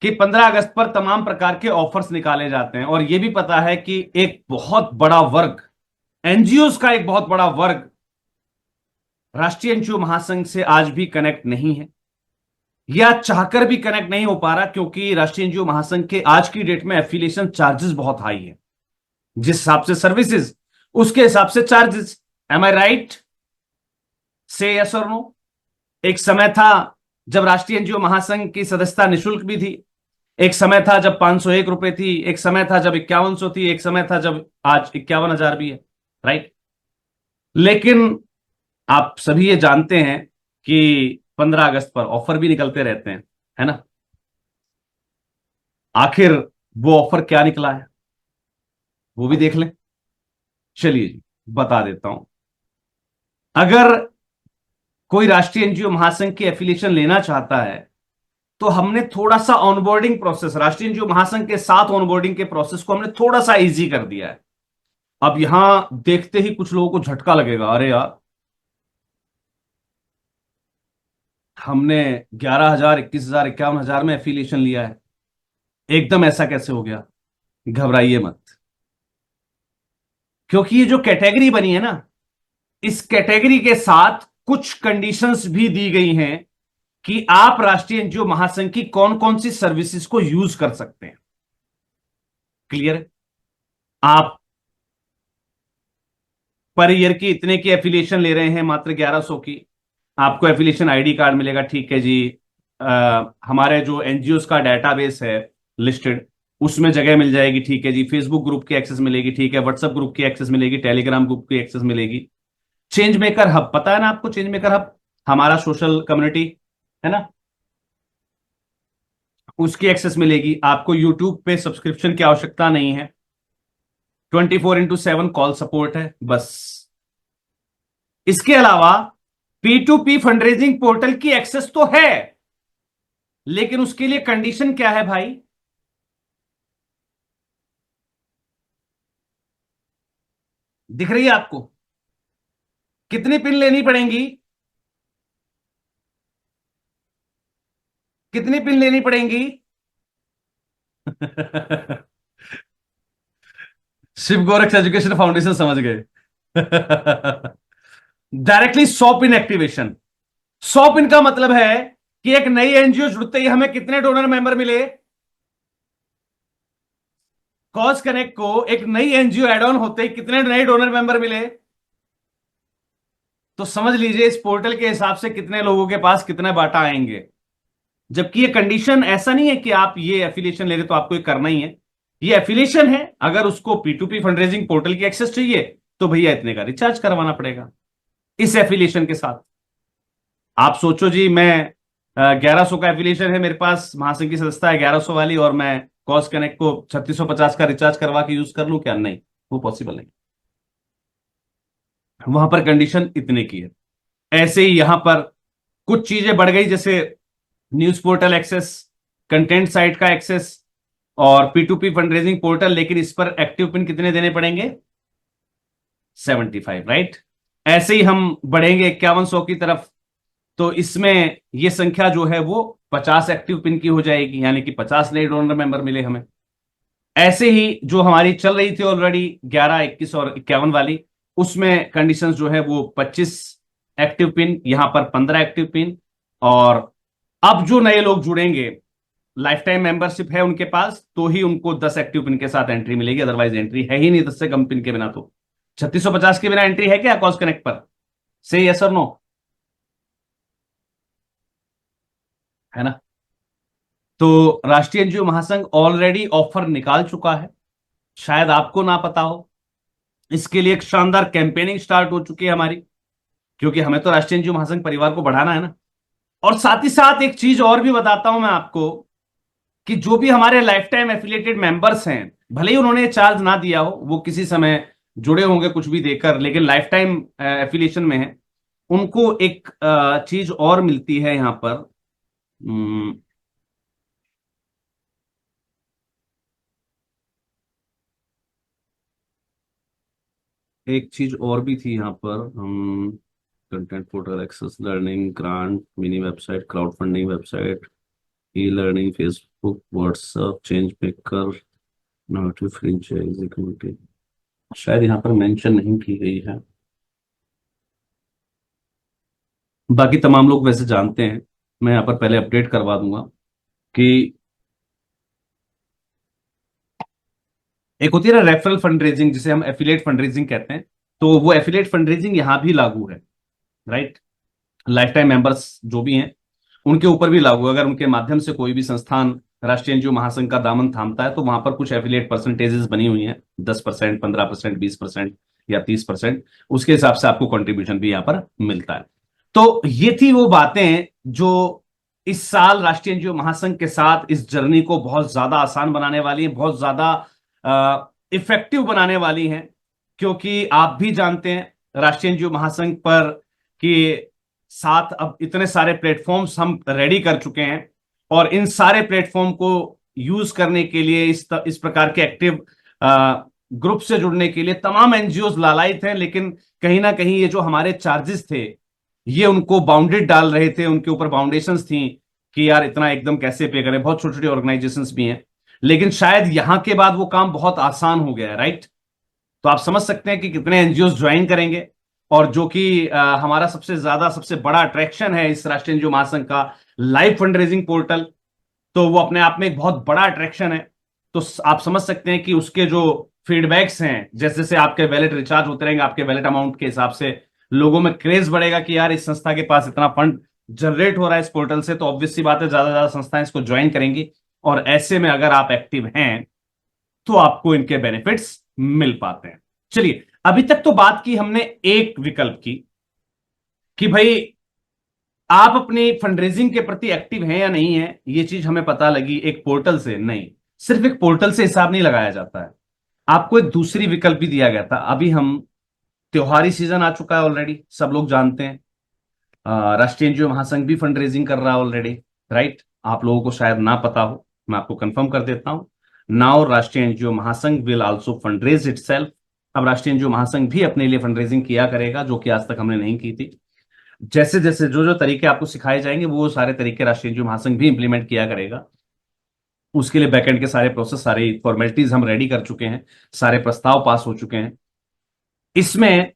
कि 15 अगस्त पर तमाम प्रकार के ऑफर्स निकाले जाते हैं, और यह भी पता है कि एक बहुत बड़ा वर्ग, एनजीओ का एक बहुत बड़ा वर्ग राष्ट्रीय एनजीओ महासंघ से आज भी कनेक्ट नहीं है, या चाहकर भी कनेक्ट नहीं हो पा रहा, क्योंकि राष्ट्रीय एनजीओ महासंघ के आज की डेट में एफिलिएशन चार्जेस बहुत हाई है। जिस हिसाब से सर्विसेज, उसके हिसाब से चार्जेस। एम आई राइट? से यस और नो। एक समय था जब राष्ट्रीय एनजीओ महासंघ की सदस्यता निशुल्क भी थी, एक समय था जब 501 रुपए थी, एक समय था जब 5100 थी, एक समय था जब आज 51,000 भी है, राइट? लेकिन आप सभी ये जानते हैं कि 15 अगस्त पर ऑफर भी निकलते रहते हैं, है ना? आखिर वो ऑफर क्या निकला है वो भी देख लें। चलिए जी, बता देता हूं। अगर कोई राष्ट्रीय एनजीओ महासंघ की एफिलिएशन लेना चाहता है, तो हमने थोड़ा सा ऑनबोर्डिंग प्रोसेस, राष्ट्रीय एनजीओ महासंघ के साथ ऑनबोर्डिंग के प्रोसेस को हमने थोड़ा सा इजी कर दिया है। अब यहां देखते ही कुछ लोगों को झटका लगेगा, अरे यार हमने 11,000, 21,000, 51,000 में एफिलिएशन लिया है, एकदम ऐसा कैसे हो गया? घबराइए मत, क्योंकि ये जो कैटेगरी बनी है ना, इस कैटेगरी के साथ कुछ कंडीशंस भी दी गई हैं कि आप राष्ट्रीय एनजीओ महासंघ की कौन कौन सी सर्विसेज को यूज कर सकते हैं। क्लियर है? आप पर ईयर की इतने की एफिलिएशन ले रहे हैं, मात्र 1100 की, आपको एफिलिएशन आईडी कार्ड मिलेगा, ठीक है जी। हमारे जो एनजीओ का डेटाबेस है लिस्टेड, उसमें जगह मिल जाएगी, ठीक है जी। फेसबुक ग्रुप की एक्सेस मिलेगी, ठीक है। व्हाट्सएप ग्रुप की एक्सेस मिलेगी, टेलीग्राम ग्रुप की एक्सेस मिलेगी। चेंज मेकर हब, पता है ना आपको? चेंज मेकर हब हमारा सोशल कम्युनिटी है ना, उसकी एक्सेस मिलेगी आपको। यूट्यूब पे सब्सक्रिप्शन की आवश्यकता नहीं है, 24x7 कॉल सपोर्ट है बस। इसके अलावा P2P फंडरेजिंग पोर्टल की एक्सेस तो है, लेकिन उसके लिए कंडीशन क्या है भाई? दिख रही है आपको? कितनी पिन लेनी पड़ेंगी? कितनी पिन लेनी पड़ेंगी? शिव गोरख एजुकेशन फाउंडेशन समझ गए। Directly 100 pin activation. 100 पिन का मतलब है कि एक नई एनजीओ जुड़ते ही हमें कितने डोनर मेंबर मिले? कॉज कनेक्ट को एक नई एनजीओ एड ऑन होते ही कितने नए डोनर मेंबर मिले? तो समझ लीजिए इस पोर्टल के हिसाब से कितने लोगों के पास कितने बाटा आएंगे। जबकि ये कंडीशन ऐसा नहीं है कि आप ये एफिलिएशन ले रहे तो आपको ये करना ही है। ये एफिलिएशन है, अगर उसको P2P फंडरेजिंग पोर्टल की एक्सेस चाहिए तो भैया इतने का रिचार्ज करवाना पड़ेगा इस एफिलिएशन के साथ। आप सोचो जी, मैं 1100 का एफिलिएशन है मेरे पास, महासंघ की सदस्यता है 1100 वाली, और मैं कॉस्ट कनेक्ट को 3650 का रिचार्ज करवा के यूज कर लूं क्या? नहीं, वो पॉसिबल नहीं। वहां पर कंडीशन इतने की है। ऐसे ही यहां पर कुछ चीजें बढ़ गई, जैसे news portal access, content site का एक्सेस, और P2P फंडरेजिंग पोर्टल, लेकिन इस पर एक्टिव पिन कितने देने पड़ेंगे? 75, राइट? ऐसे ही हम बढ़ेंगे 5100 की तरफ, तो इसमें ये संख्या जो है वो 50 एक्टिव पिन की हो जाएगी, यानी कि 50 नए डोनर मेंबर मिले हमें। ऐसे ही जो हमारी चल रही थी ऑलरेडी 11, 21 और 51 वाली, उसमें कंडीशंस जो है वो 25 एक्टिव पिन, यहां पर 15 एक्टिव पिन। और अब जो नए लोग जुड़ेंगे, लाइफ टाइम मेंबरशिप है उनके पास, तो ही उनको 10 एक्टिव पिन के साथ एंट्री मिलेगी, अदरवाइज एंट्री है ही नहीं 10 से कम पिन के बिना। तो 3650 के बिना एंट्री है क्या कॉस्ट कनेक्ट पर? से यस और नो, है ना? तो राष्ट्रीय एनजीओ महासंघ ऑलरेडी ऑफर निकाल चुका है, शायद आपको ना पता हो। इसके लिए एक शानदार कैंपेनिंग स्टार्ट हो चुकी है हमारी, क्योंकि हमें तो राष्ट्रीय एनजीओ महासंघ परिवार को बढ़ाना है ना। और साथ ही साथ एक चीज और भी बताता हूं मैं आपको, कि जो भी हमारे लाइफ टाइम एफिलिएटेड मेंबर्स हैं, भले ही उन्होंने चार्ज ना दिया हो, वो किसी समय जुड़े होंगे कुछ भी देकर, लेकिन लाइफ टाइम एफिलिएशन में है, उनको एक चीज और मिलती है यहां पर। एक चीज और भी थी यहाँ पर, हम content portal, access learning, grant, mini website, crowd funding website, e learning, Facebook, WhatsApp, change maker, नोटिव फ्रेंचाइजी कमिटी, शायद यहाँ पर मेंशन नहीं की गई है। बाकी तमाम लोग वैसे जानते हैं, मैं यहाँ पर पहले अपडेट करवा दूंगा कि एक होती है ना रेफरल फंड रेजिंग, जिसे हम एफिलिएट फंड रेजिंग कहते हैं, तो वो एफिलिएट फंड रेजिंग यहाँ भी लागू है, राइट? लाइफ टाइम मेंबर्स जो भी हैं उनके ऊपर भी लागू है। अगर उनके माध्यम से कोई भी संस्थान राष्ट्रीय एनजीओ महासंघ का दामन थामता है, तो वहां पर कुछ एफिलिएट परसेंटेजेस बनी हुई हैं, 10%, 15%, 20% या 30%। उसके हिसाब से आपको कंट्रीब्यूशन भी यहाँ पर मिलता है। तो ये थी वो बातें जो इस साल राष्ट्रीय एनजीओ महासंघ के साथ इस जर्नी को बहुत ज्यादा आसान बनाने वाली है, बहुत ज्यादा इफेक्टिव बनाने वाली हैं। क्योंकि आप भी जानते हैं राष्ट्रीय एनजीओ महासंघ पर कि साथ अब इतने सारे प्लेटफॉर्म्स हम रेडी कर चुके हैं, और इन सारे प्लेटफॉर्म को यूज करने के लिए, इस प्रकार के एक्टिव ग्रुप से जुड़ने के लिए तमाम एनजीओ लालायित हैं। लेकिन कहीं ना कहीं ये जो हमारे चार्जेस थे, ये उनको बाउंडेड डाल रहे थे, उनके ऊपर बाउंडेशंस थी कि यार इतना एकदम कैसे पे करें। बहुत छोटी छोटी ऑर्गेनाइजेशंस भी हैं, लेकिन शायद यहां के बाद वो काम बहुत आसान हो गया है, राइट? तो आप समझ सकते हैं कि कितने एनजीओ ज्वाइन करेंगे। और जो कि हमारा सबसे ज्यादा सबसे बड़ा अट्रैक्शन है इस राष्ट्रीय एनजीओ महासंघ का, लाइव फंड रेजिंग पोर्टल, तो वो अपने आप में एक बहुत बड़ा अट्रैक्शन है। तो आप समझ सकते हैं कि उसके जो फीडबैक्स हैं, जैसे जैसे आपके वैलेट रिचार्ज होते रहेंगे, आपके वैलेट अमाउंट के हिसाब से लोगों में क्रेज बढ़ेगा कि यार इस संस्था के पास इतना फंड जनरेट हो रहा है इस पोर्टल से, तो ऑब्वियस सी बात है ज्यादा ज्यादा संस्थाएं इसको ज्वाइन करेंगी। और ऐसे में अगर आप एक्टिव हैं, तो आपको इनके बेनिफिट्स मिल पाते हैं। चलिए, अभी तक तो बात की हमने एक विकल्प की, कि भाई आप अपनी फंडरेजिंग के प्रति एक्टिव हैं या नहीं है। ये चीज हमें पता लगी एक पोर्टल से, नहीं सिर्फ एक पोर्टल से हिसाब नहीं लगाया जाता है, आपको एक दूसरी विकल्प भी दिया गया था। अभी हम त्योहारी सीजन आ चुका है ऑलरेडी, सब लोग जानते हैं। राष्ट्रीय एनजीओ महासंघ भी फंड रेजिंग कर रहा है ऑलरेडी, राइट? आप लोगों को शायद ना पता हो, मैं आपको कंफर्म कर देता हूं। नाउ राष्ट्रीय एनजीओ महासंघ will also fund raise itself. अब राष्ट्रीय एनजीओ महासंघ भी अपने लिए फंड रेजिंग किया करेगा, जो कि आज तक हमने नहीं की थी। जैसे जैसे जो जो तरीके आपको सिखाए जाएंगे, वो सारे तरीके राष्ट्रीय एनजीओ महासंघ भी इंप्लीमेंट किया करेगा। उसके लिए बैकएंड के सारे प्रोसेस, सारी फॉर्मेलिटीज हम रेडी कर चुके हैं, सारे प्रस्ताव पास हो चुके हैं। इसमें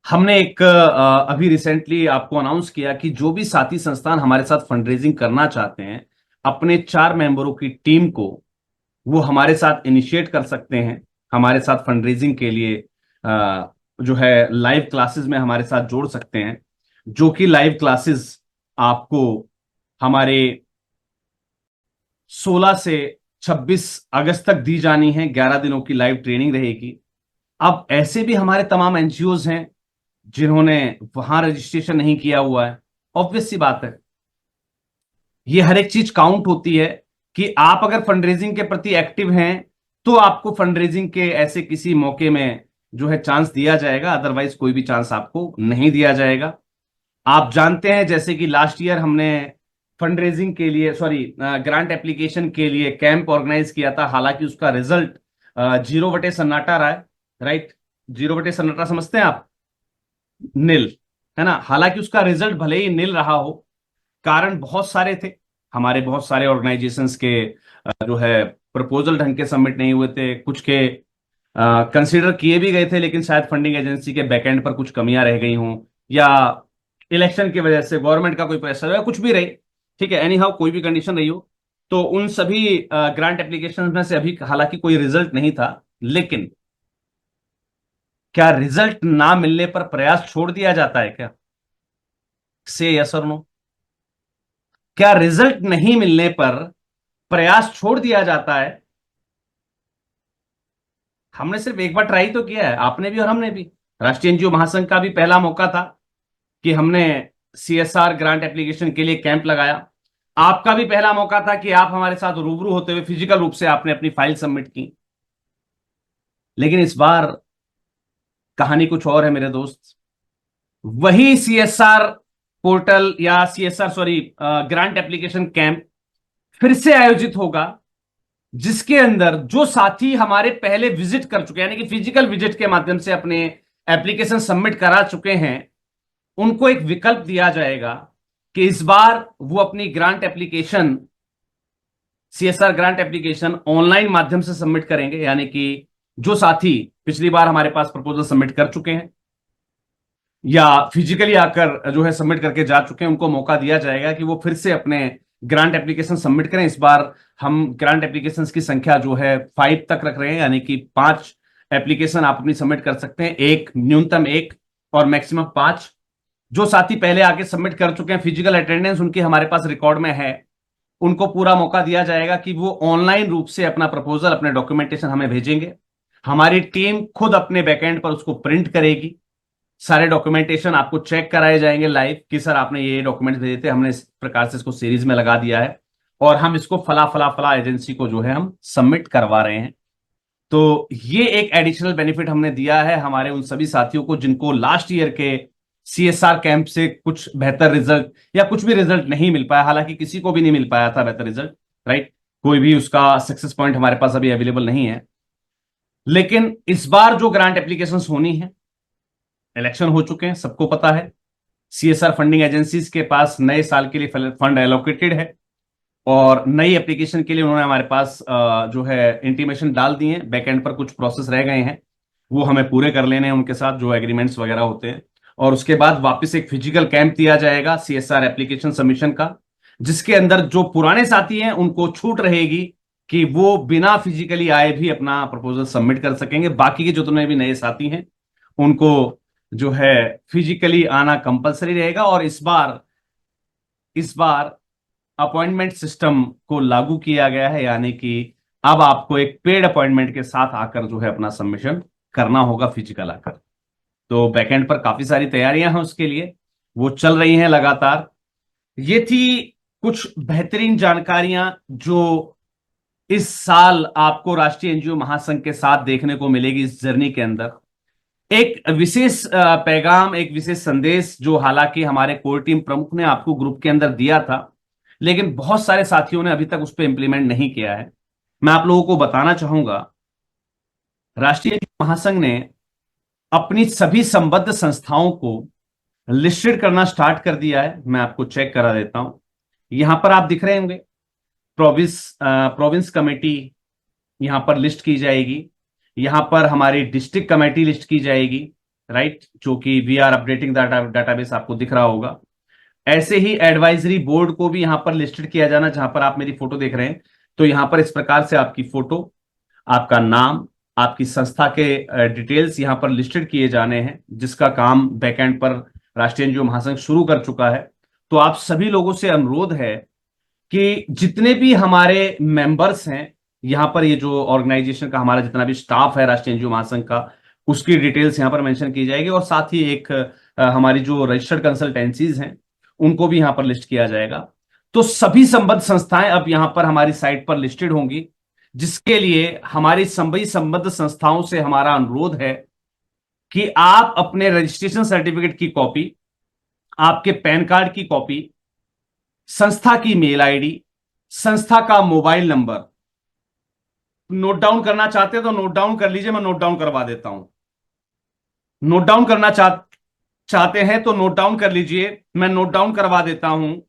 हमने एक अभी रिसेंटली आपको अनाउंस किया कि जो भी साथी संस्थान हमारे साथ फंड रेजिंग करना चाहते हैं, अपने 4 मेंबरों की टीम को वो हमारे साथ इनिशिएट कर सकते हैं, हमारे साथ फंड रेजिंग के लिए जो है लाइव क्लासेस में हमारे साथ जोड़ सकते हैं। जो कि लाइव क्लासेस आपको हमारे 16 से 26 अगस्त तक दी जानी है, 11 दिनों की लाइव ट्रेनिंग रहेगी। अब ऐसे भी हमारे तमाम एनजीओज हैं जिन्होंने वहां रजिस्ट्रेशन नहीं किया हुआ है। ऑब्वियस सी बात है, ये हर एक चीज काउंट होती है कि आप अगर फंडरेजिंग के प्रति एक्टिव हैं, तो आपको फंडरेजिंग के ऐसे किसी मौके में जो है चांस दिया जाएगा, अदरवाइज कोई भी चांस आपको नहीं दिया जाएगा। आप जानते हैं जैसे कि लास्ट ईयर हमने फंड रेजिंग के लिए, सॉरी, ग्रांट एप्लीकेशन के लिए कैंप ऑर्गेनाइज किया था, हालांकि उसका रिजल्ट 0 बटे सन्नाटा रहा है, राइट? 0 बटे सन्नाटा समझते हैं आप? नील। है ना। हालांकि उसका रिजल्ट भले ही नील रहा हो, कारण बहुत सारे थे। हमारे बहुत सारे ऑर्गेनाइजेशंस के जो है प्रपोजल ढंग के सबमिट नहीं हुए थे, कुछ के कंसीडर किए भी गए थे, लेकिन शायद फंडिंग एजेंसी के बैकएंड पर कुछ कमियां रह गई हों, या इलेक्शन की वजह से गवर्नमेंट का कोई प्रेशर हो, या कुछ भी रहे। ठीक है, एनी हाउ कोई भी कंडीशन रही हो, तो उन सभी ग्रांट एप्लीकेशन में से अभी हालांकि कोई रिजल्ट नहीं था। लेकिन क्या रिजल्ट ना मिलने पर प्रयास छोड़ दिया जाता है क्या? से यस और नो। क्या रिजल्ट नहीं मिलने पर प्रयास छोड़ दिया जाता है? हमने सिर्फ एक बार ट्राई तो किया है, आपने भी और हमने भी। राष्ट्रीय एनजीओ महासंघ का भी पहला मौका था कि हमने सीएसआर ग्रांट एप्लीकेशन के लिए कैंप लगाया। आपका भी पहला मौका था कि आप हमारे साथ रूबरू होते हुए फिजिकल रूप से आपने अपनी फाइल सबमिट की। लेकिन इस बार कहानी कुछ और है मेरे दोस्त। वही सीएसआर पोर्टल या CSR sorry grant application camp फिर से आयोजित होगा, जिसके अंदर जो साथी हमारे पहले विजिट कर चुके हैं, यानी कि फिजिकल विजिट के माध्यम से अपने एप्लीकेशन सबमिट करा चुके हैं, उनको एक विकल्प दिया जाएगा कि इस बार वो अपनी grant application, CSR grant application online माध्यम से सबमिट करेंगे। यानी कि जो साथी पिछली बार हमारे पास प्रपोजल सबमिट कर चुके हैं या फिजिकली आकर जो है सबमिट करके जा चुके हैं, उनको मौका दिया जाएगा कि वो फिर से अपने ग्रांट एप्लीकेशन सबमिट करें। इस बार हम ग्रांट एप्लीकेशंस की संख्या जो है 5 तक रख रहे हैं, यानी कि 5 एप्लीकेशन आप अपनी सबमिट कर सकते हैं, एक न्यूनतम एक और मैक्सिमम 5। जो साथी पहले आके सबमिट कर चुके हैं, फिजिकल अटेंडेंस उनकी हमारे पास रिकॉर्ड में है, उनको पूरा मौका दिया जाएगा कि वो ऑनलाइन रूप से अपना प्रपोजल, अपने डॉक्यूमेंटेशन हमें भेजेंगे। हमारी टीम खुद अपने बैकएंड पर उसको प्रिंट करेगी। सारे डॉक्यूमेंटेशन आपको चेक कराए जाएंगे लाइव कि सर आपने ये डॉक्यूमेंट भेजे थे, हमने इस प्रकार से इसको सीरीज में लगा दिया है और हम इसको फला फला फला एजेंसी को जो है हम सबमिट करवा रहे हैं। तो ये एक एडिशनल बेनिफिट हमने दिया है हमारे उन सभी साथियों को जिनको लास्ट ईयर के सीएसआर कैंप से कुछ बेहतर रिजल्ट या कुछ भी रिजल्ट नहीं मिल पाया। हालांकि किसी को भी नहीं मिल पाया था बेहतर रिजल्ट, राइट। कोई भी उसका सक्सेस पॉइंट हमारे पास अभी अवेलेबल नहीं है। लेकिन इस बार जो ग्रांट एप्लीकेशन होनी है, इलेक्शन हो चुके हैं, सबको पता है, सीएसआर फंडिंग एजेंसीज के पास नए साल के लिए फंड एलोकेटेड है और नई एप्लीकेशन के लिए उन्होंने हमारे पास जो है इंटीमेशन डाल दिए हैं। बैकएंड पर कुछ प्रोसेस रह गए हैं, वो हमें पूरे कर लेने हैं उनके साथ, जो एग्रीमेंट्स वगैरह होते हैं। और उसके बाद वापस एक फिजिकल कैंप दिया जाएगा सीएसआर एप्लीकेशन सबमिशन का, जिसके अंदर जो पुराने साथी हैं उनको छूट रहेगी कि वो बिना फिजिकली आए भी अपना प्रपोजल सबमिट कर सकेंगे। बाकी के जितने भी नए साथी हैं उनको जो है फिजिकली आना कंपलसरी रहेगा। और इस बार अपॉइंटमेंट सिस्टम को लागू किया गया है, यानी कि अब आपको एक पेड अपॉइंटमेंट के साथ आकर जो है अपना सबमिशन करना होगा फिजिकल आकर। तो बैकएंड पर काफी सारी तैयारियां हैं उसके लिए, वो चल रही हैं लगातार। ये थी कुछ बेहतरीन जानकारियां जो इस साल आपको राष्ट्रीय एनजीओ महासंघ के साथ देखने को मिलेगी इस जर्नी के अंदर। एक विशेष पैगाम, एक विशेष संदेश जो हालांकि हमारे कोर टीम प्रमुख ने आपको ग्रुप के अंदर दिया था, लेकिन बहुत सारे साथियों ने अभी तक उस पर इंप्लीमेंट नहीं किया है। मैं आप लोगों को बताना चाहूंगा, राष्ट्रीय महासंघ ने अपनी सभी संबद्ध संस्थाओं को लिस्टेड करना स्टार्ट कर दिया है। मैं आपको चेक करा देता हूं, यहां पर आप दिख रहे होंगे प्रोविंस कमेटी यहां पर लिस्ट की जाएगी, यहां पर हमारी डिस्ट्रिक्ट कमेटी लिस्ट की जाएगी, राइट, जो कि वी आर अपडेटिंग डाटाबेस आपको दिख रहा होगा। ऐसे ही एडवाइजरी बोर्ड को भी यहां पर लिस्टेड किया जाना, जहां पर आप मेरी फोटो देख रहे हैं। तो यहां पर इस प्रकार से आपकी फोटो, आपका नाम, आपकी संस्था के डिटेल्स यहां पर लिस्टेड किए जाने हैं, जिसका काम बैकएंड पर राष्ट्रीय एनजीओ महासंघ शुरू कर चुका है। तो आप सभी लोगों से अनुरोध है कि जितने भी हमारे मेंबर्स हैं यहां पर, ये जो ऑर्गेनाइजेशन का हमारा जितना भी स्टाफ है राष्ट्रीय एनजीओ महासंघ का, उसकी डिटेल्स यहां पर मेंशन की जाएगी। और साथ ही एक हमारी जो रजिस्टर्ड कंसल्टेंसीज हैं उनको भी यहां पर लिस्ट किया जाएगा। तो सभी संबद्ध संस्थाएं अब यहां पर हमारी साइट पर लिस्टेड होंगी, जिसके लिए हमारी सभी संबद्ध संस्थाओं से हमारा अनुरोध है कि आप अपने रजिस्ट्रेशन सर्टिफिकेट की कॉपी, आपके पैन कार्ड की कॉपी, संस्था की मेल आईडी, संस्था का मोबाइल नंबर नोट डाउन करना चाहते हैं तो नोट डाउन कर लीजिए, मैं नोट डाउन करवा देता हूं। नोट डाउन करना चाहते चाहते हैं तो नोट डाउन कर लीजिए, मैं नोट डाउन करवा देता हूं।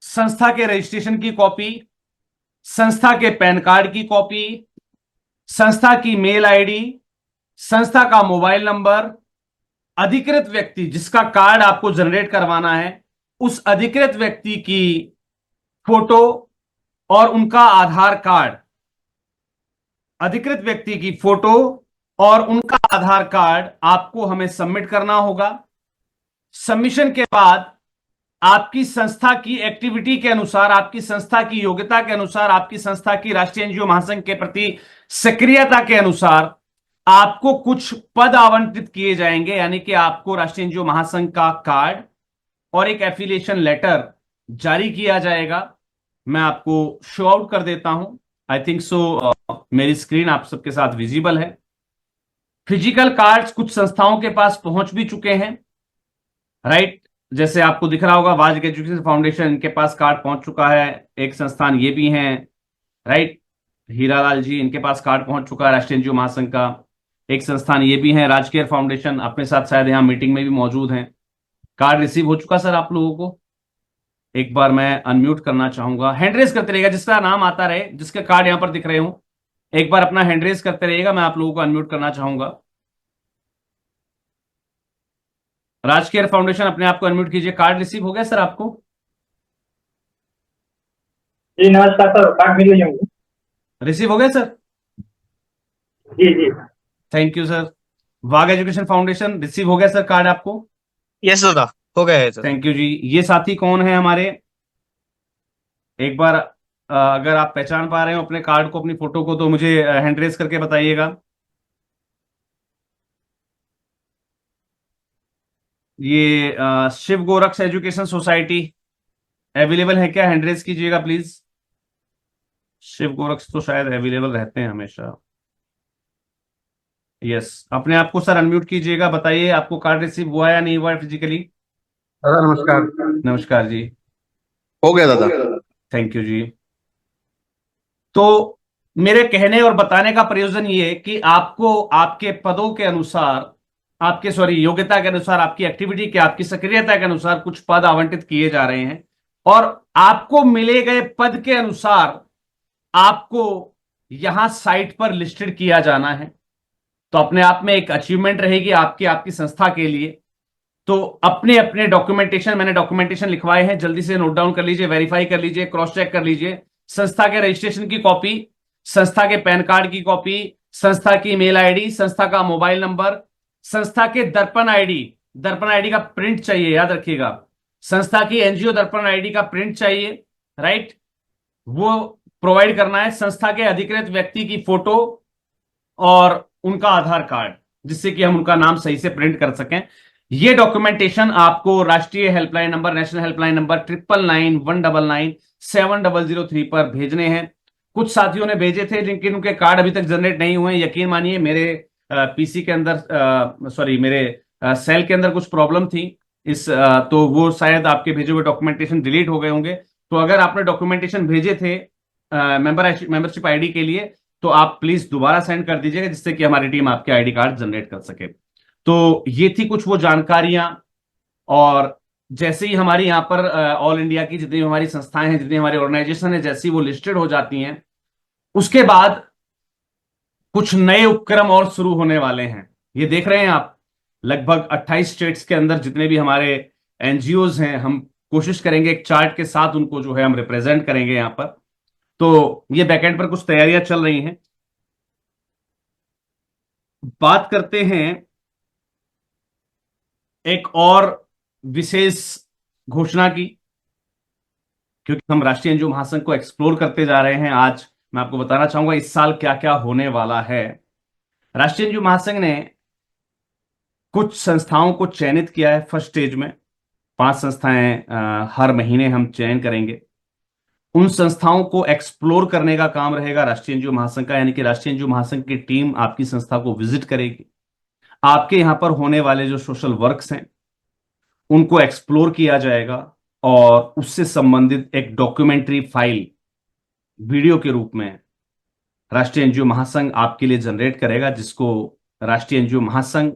संस्था के रजिस्ट्रेशन की कॉपी, संस्था के पैन कार्ड की कॉपी, संस्था की मेल आईडी, संस्था का मोबाइल नंबर, अधिकृत व्यक्ति जिसका कार्ड आपको जनरेट करवाना है उस अधिकृत व्यक्ति की फोटो और उनका आधार कार्ड, अधिकृत व्यक्ति की फोटो और उनका आधार कार्ड आपको हमें सबमिट करना होगा। सबमिशन के बाद आपकी संस्था की एक्टिविटी के अनुसार, आपकी संस्था की योग्यता के अनुसार, आपकी संस्था की राष्ट्रीय एनजीओ महासंघ के प्रति सक्रियता के अनुसार आपको कुछ पद आवंटित किए जाएंगे, यानी कि आपको राष्ट्रीय एनजीओ महासंघ का कार्ड और एक एफिलिएशन लेटर जारी किया जाएगा। मैं आपको शो आउट कर देता हूं। आई थिंक सो मेरी स्क्रीन आप सबके साथ विजिबल है। फिजिकल कार्ड्स कुछ संस्थाओं के पास पहुंच भी चुके हैं, राइट। जैसे आपको दिख रहा होगा वाजिक एजुकेशन फाउंडेशन, इनके पास कार्ड पहुंच चुका है। एक संस्थान ये भी हैं, राइट, हीरालाल जी, इनके पास कार्ड पहुंच चुका है राष्ट्रीय एनजीओ महासंघ का। एक संस्थान ये भी है राजकेयर फाउंडेशन, अपने साथ शायद यहाँ मीटिंग में भी मौजूद हैं। कार्ड रिसीव हो चुका सर आप लोगों को। एक बार मैं अनम्यूट करना चाहूंगा, हैंड रेज करते रहिएगा, जिसका नाम आता रहे, जिसके कार्ड यहां पर दिख रहे हो, एक बार अपना हैंड रेज करते रहिएगा, मैं आप लोगों को अनम्यूट करना चाहूंगा। राजकेयर फाउंडेशन अपने आप को अनम्यूट कीजिए। कार्ड रिसीव हो गया सर आपको? जी नमस्कार सर, कार्ड मिल गई होंगी। रिसीव हो गया सर? जी जी। Thank you sir. वाग एजुकेशन फाउंडेशन रिसीव हो गया सर कार्ड आपको? यस दादा, हो गया है सर। थैंक यू जी। ये साथी कौन है हमारे? एक बार अगर आप पहचान पा रहे हो अपने कार्ड को, अपनी फोटो को, तो मुझे हैंड रेज करके बताइएगा। ये Shiv Goraksh education society available है क्या? हैंड रेज कीजिएगा प्लीज। शिव गोरक्ष तो शायद अवेलेबल रहते हैं हमेशा। यस, अपने आप को सर अनम्यूट कीजिएगा, बताइए आपको कार्ड रिसीव हुआ या नहीं हुआ फिजिकली। दादा नमस्कार। नमस्कार जी। हो गया दादा। थैंक यू जी। तो मेरे कहने और बताने का प्रयोजन ये कि आपको आपके पदों के अनुसार, आपके योग्यता के अनुसार, आपकी एक्टिविटी के, आपकी सक्रियता के अनुसार कुछ पद आवंटित किए जा रहे हैं और आपको मिले गए पद के अनुसार आपको यहां साइट पर लिस्टेड किया जाना है। तो अपने आप में एक अचीवमेंट रहेगी आपकी, आपकी संस्था के लिए। तो अपने अपने डॉक्यूमेंटेशन, मैंने डॉक्यूमेंटेशन लिखवाए हैं, जल्दी से नोट डाउन कर लीजिए, वेरीफाई कर लीजिए, क्रॉस चेक कर लीजिए। संस्था के रजिस्ट्रेशन की कॉपी, संस्था के पैन कार्ड की कॉपी, संस्था की मेल आईडी, संस्था का मोबाइल नंबर, संस्था के दर्पण आईडी, दर्पण आईडी का प्रिंट चाहिए, याद रखिएगा। संस्था की एनजीओ दर्पण आईडी का प्रिंट चाहिए, राइट, वो प्रोवाइड करना है। संस्था के अधिकृत व्यक्ति की फोटो और उनका आधार कार्ड, जिससे कि हम उनका नाम सही से प्रिंट कर सकें। ये डॉक्यूमेंटेशन आपको राष्ट्रीय helpline number, national helpline number 9991997003 पर भेजने हैं। कुछ साथियों ने भेजे थे लेकिन उनके कार्ड अभी तक जनरेट नहीं हुए। यकीन मानिए मेरे पीसी के अंदर, मेरे सेल के अंदर कुछ प्रॉब्लम थी तो वो शायद आपके भेजे हुए डॉक्यूमेंटेशन डिलीट हो गए होंगे। तो अगर आपने डॉक्यूमेंटेशन भेजे थे मेंबरशिप आईडी के लिए, तो आप प्लीज दोबारा सेंड कर दीजिएगा, जिससे कि हमारी टीम आपके आईडी कार्ड जनरेट कर सके। तो ये थी कुछ वो जानकारियां। और जैसे ही हमारी यहाँ पर ऑल इंडिया की जितनी हमारी संस्थाएं हैं, जितनी हमारी ऑर्गेनाइजेशन है, जैसी वो लिस्टेड हो जाती हैं, उसके बाद कुछ नए उपक्रम और शुरू होने वाले हैं। ये देख रहे हैं आप, लगभग 28 स्टेट्स के अंदर जितने भी हमारे एनजीओज हैं, हम कोशिश करेंगे एक चार्ट के साथ उनको जो है हम रिप्रेजेंट करेंगे यहाँ पर। तो ये बैकएंड पर कुछ तैयारियां चल रही हैं। बात करते हैं एक और विशेष घोषणा की, क्योंकि हम राष्ट्रीय एनजीओ महासंघ को एक्सप्लोर करते जा रहे हैं। आज मैं आपको बताना चाहूंगा इस साल क्या क्या होने वाला है। राष्ट्रीय एनजीओ महासंघ ने कुछ संस्थाओं को चयनित किया है फर्स्ट स्टेज में। 5 संस्थाएं हर महीने हम चयन करेंगे। उन संस्थाओं को एक्सप्लोर करने का काम रहेगा राष्ट्रीय एनजीओ महासंघ का, यानी कि राष्ट्रीय एनजीओ महासंघ की टीम आपकी संस्था को विजिट करेगी। आपके यहां पर होने वाले जो सोशल वर्क्स हैं उनको एक्सप्लोर किया जाएगा और उससे संबंधित एक डॉक्यूमेंट्री फाइल वीडियो के रूप में राष्ट्रीय एनजीओ महासंघ आपके लिए जनरेट करेगा, जिसको राष्ट्रीय एनजीओ महासंघ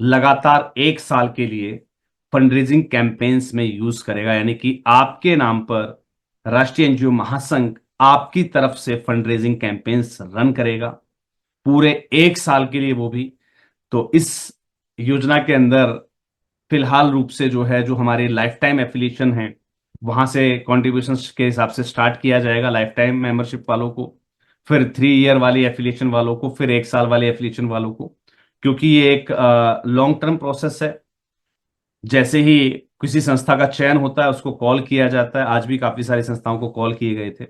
लगातार 1 साल के लिए फंड रेजिंग कैंपेन्स में यूज करेगा, यानी कि आपके नाम पर राष्ट्रीय एनजीओ महासंघ आपकी तरफ से फंड रेजिंग कैंपेन्स रन करेगा पूरे 1 साल के लिए, वो भी। तो इस योजना के अंदर फिलहाल रूप से जो है, जो हमारे लाइफ टाइम एफिलिएशन है, वहां से कॉन्ट्रीब्यूशंस के हिसाब से स्टार्ट किया जाएगा लाइफ टाइम मेंबरशिप वालों को, फिर 3 ईयर वाली एफिलिएशन वालों को, फिर 1 साल वाले एफिलिएशन वालों को। क्योंकि ये एक लॉन्ग टर्म प्रोसेस है। जैसे ही किसी संस्था का चयन होता है उसको कॉल किया जाता है, आज भी काफी सारी संस्थाओं को कॉल किए गए थे।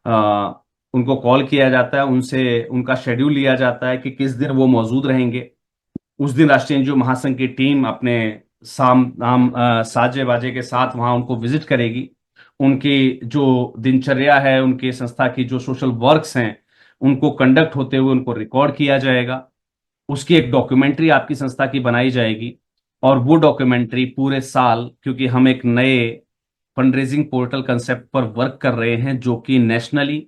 आ, उनको कॉल किया जाता है, उनसे उनका शेड्यूल लिया जाता है कि किस दिन वो मौजूद रहेंगे। उस दिन राष्ट्रीय एनजीओ महासंघ की टीम अपने साम नाम साजे बाजे के साथ वहां उनको विजिट करेगी। उनकी जो दिनचर्या है, उनके संस्था की जो सोशल वर्क्स हैं, उनको कंडक्ट होते हुए उनको रिकॉर्ड किया जाएगा। उसकी एक डॉक्यूमेंट्री आपकी संस्था की बनाई जाएगी। और वो डॉक्यूमेंट्री पूरे साल, क्योंकि हम एक नए फंडरेजिंग पोर्टल कंसेप्ट पर वर्क कर रहे हैं जो कि नेशनली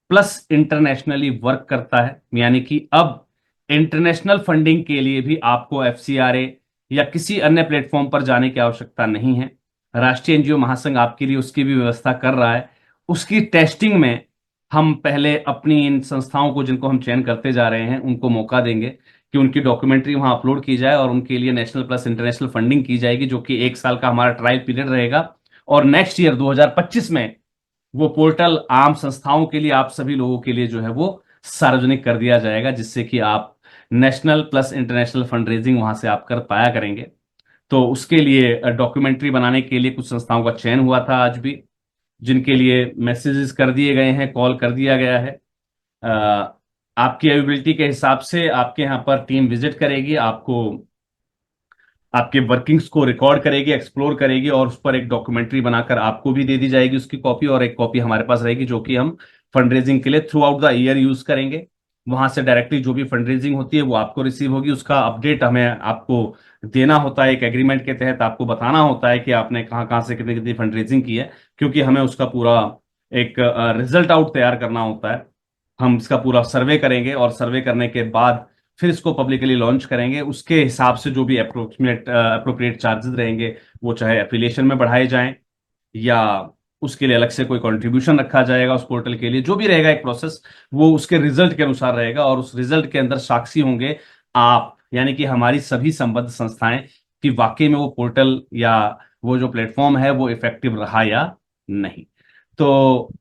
प्लस इंटरनेशनली वर्क करता है, यानी कि अब इंटरनेशनल फंडिंग के लिए भी आपको एफसीआरए या किसी अन्य प्लेटफॉर्म पर जाने की आवश्यकता नहीं है। राष्ट्रीय एनजीओ महासंघ आपके लिए उसकी भी व्यवस्था कर रहा है। उसकी टेस्टिंग में हम पहले अपनी इन संस्थाओं को, जिनको हम चयन करते जा रहे हैं, उनको मौका देंगे कि उनकी डॉक्यूमेंट्री वहां अपलोड की जाए और उनके लिए नेशनल प्लस इंटरनेशनल फंडिंग की जाएगी, जो कि 1 साल का हमारा ट्रायल पीरियड रहेगा। और नेक्स्ट ईयर 2025 में वो पोर्टल आम संस्थाओं के लिए, आप सभी लोगों के लिए जो है वो सार्वजनिक कर दिया जाएगा, जिससे कि आप national plus international fund raising वहां से आप कर पाया करेंगे। तो उसके लिए डॉक्यूमेंट्री बनाने के लिए कुछ संस्थाओं का चयन हुआ था आज भी, जिनके लिए मैसेजेस कर दिए गए हैं, कॉल कर दिया गया है। अ, आपकी अवेलेबिलिटी के हिसाब से आपके यहाँ पर टीम विजिट करेगी, आपको आपके वर्किंग्स को रिकॉर्ड करेगी, एक्सप्लोर करेगी, और उस पर एक डॉक्यूमेंट्री बनाकर आपको भी दे दी जाएगी उसकी कॉपी, और एक कॉपी हमारे पास रहेगी जो कि हम फंड रेजिंग के लिए through out the year use करेंगे। वहां से डायरेक्टली जो भी फंड रेजिंग होती है वो आपको रिसीव होगी। उसका अपडेट हमें आपको देना होता है, एक एग्रीमेंट के तहत आपको बताना होता है कि आपने कहाँ कहाँ से कितनी कितनी फंड रेजिंग की है, क्योंकि हमें उसका पूरा एक रिजल्ट आउट तैयार करना होता है। हम इसका पूरा सर्वे करेंगे और सर्वे करने के बाद फिर इसको पब्लिकली लॉन्च करेंगे। उसके हिसाब से जो भी अप्रोप्रिएट चार्जेस रहेंगे, वो चाहे एफिलिएशन में बढ़ाए जाएं या उसके लिए अलग से कोई कंट्रीब्यूशन रखा जाएगा उस पोर्टल के लिए, जो भी रहेगा एक प्रोसेस, वो उसके रिजल्ट के अनुसार रहेगा। और उस रिजल्ट के अंदर साक्षी होंगे आप, यानी कि हमारी सभी संबद्ध संस्थाएं, कि वाकई में वो पोर्टल या वो जो प्लेटफॉर्म है वो इफेक्टिव रहा या नहीं। तो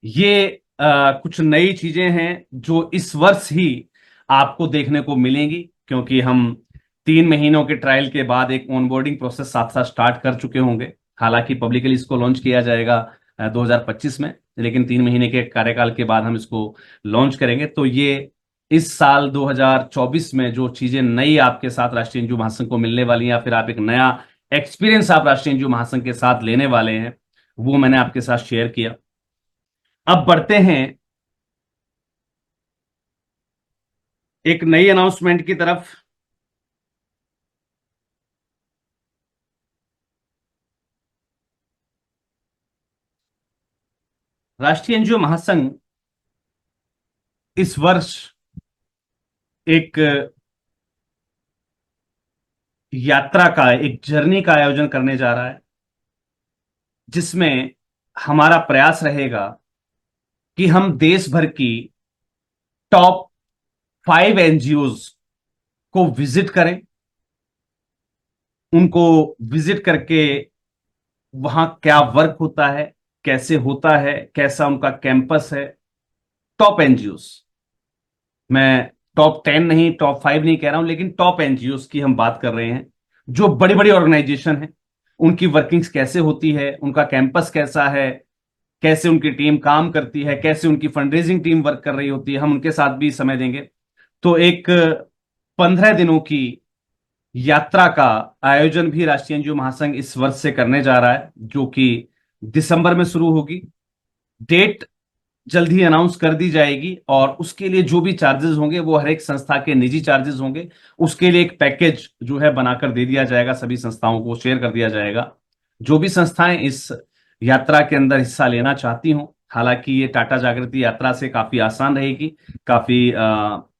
ये कुछ नई चीजें हैं जो इस वर्ष ही आपको देखने को मिलेंगी, क्योंकि हम 3 महीनों के ट्रायल के बाद एक ऑनबोर्डिंग प्रोसेस साथ साथ स्टार्ट कर चुके होंगे। हालांकि पब्लिकली इसको लॉन्च किया जाएगा 2025 में, लेकिन 3 महीने के कार्यकाल के बाद हम इसको लॉन्च करेंगे। तो ये इस साल 2024 में जो चीजें नई आपके साथ राष्ट्रीय एनजीओ महासंघ को मिलने वाली हैं, या फिर आप एक नया एक्सपीरियंस आप राष्ट्रीय एनजीओ महासंघ के साथ लेने वाले हैं, वो मैंने आपके साथ शेयर किया। अब बढ़ते हैं एक नई अनाउंसमेंट की तरफ। राष्ट्रीय एनजीओ महासंघ इस वर्ष एक यात्रा का, एक जर्नी का आयोजन करने जा रहा है, जिसमें हमारा प्रयास रहेगा कि हम देश भर की टॉप 5 एनजीओज को विजिट करें, उनको विजिट करके वहां क्या वर्क होता है, कैसे होता है, कैसा उनका कैंपस है। टॉप एनजीओज, मैं टॉप 10 नहीं, टॉप 5 नहीं कह रहा हूं, लेकिन टॉप एनजीओज की हम बात कर रहे हैं, जो बड़ी बड़ी ऑर्गेनाइजेशन है। उनकी वर्किंग्स कैसे होती है, उनका कैंपस कैसा है, कैसे उनकी टीम काम करती है, कैसे उनकी फंडरेजिंग टीम वर्क कर रही होती है, हम उनके साथ भी समय देंगे। तो एक 15 दिनों की यात्रा का आयोजन भी राष्ट्रीय एनजीओ महासंघ इस वर्ष से करने जा रहा है, जो कि दिसंबर में शुरू होगी। डेट जल्द ही अनाउंस कर दी जाएगी, और उसके लिए जो भी चार्जेस होंगे वो हर एक संस्था के निजी चार्जेस होंगे। उसके लिए एक पैकेज जो है बनाकर दे दिया जाएगा, सभी संस्थाओं को शेयर कर दिया जाएगा। जो भी संस्थाएं इस यात्रा के अंदर हिस्सा लेना चाहती हों, हालांकि ये टाटा जागृति यात्रा से काफी आसान रहेगी, काफी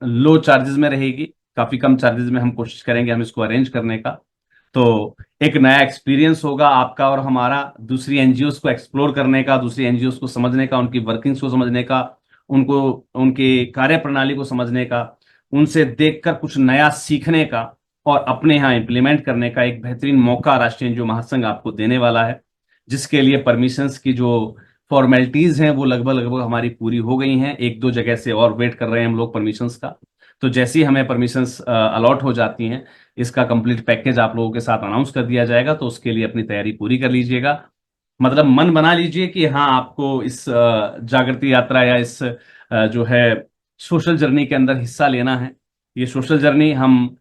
लो चार्जेस में रहेगी, काफी कम चार्जेस में हम कोशिश करेंगे हम इसको अरेंज करने का। तो एक नया एक्सपीरियंस होगा आपका और हमारा दूसरी एनजीओस को एक्सप्लोर करने का, दूसरी एनजीओस को समझने का, उनकी वर्किंग्स को समझने का, उनको उनकी कार्य प्रणाली को समझने का, उनसे देखकर कुछ नया सीखने का और अपने यहाँ इम्प्लीमेंट करने का एक बेहतरीन मौका राष्ट्रीय एनजीओ महासंघ आपको देने वाला है, जिसके लिए परमिशंस की जो फॉर्मेलिटीज हैं वो लगभग लगभग हमारी पूरी हो गई हैं। एक दो जगह से और वेट कर रहे हैं हम लोग परमिशंस का। तो जैसे ही हमें परमिशंस अलॉट हो जाती हैं, इसका कंप्लीट पैकेज आप लोगों के साथ अनाउंस कर दिया जाएगा। तो उसके लिए अपनी तैयारी पूरी कर लीजिएगा, मतलब मन बना लीजिए कि हाँ आपको इस जागृति यात्रा या इस जो है सोशल जर्नी के अंदर हिस्सा लेना है। ये सोशल जर्नी हम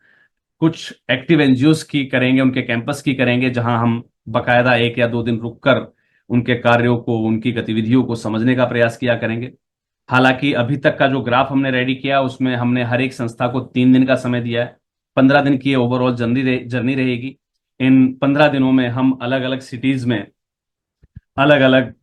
कुछ एक्टिव एनजीओस की करेंगे, उनके कैंपस की करेंगे, जहां हम बकायदा 1 या 2 दिन रुककर उनके कार्यों को, उनकी गतिविधियों को समझने का प्रयास किया करेंगे। हालांकि अभी तक का जो ग्राफ हमने रेडी किया उसमें हमने हर एक संस्था को 3 दिन का समय दिया है। 15 दिन की ओवरऑल जर्नी रहेगी। इन 15 दिनों में हम अलग अलग सिटीज में, अलग अलग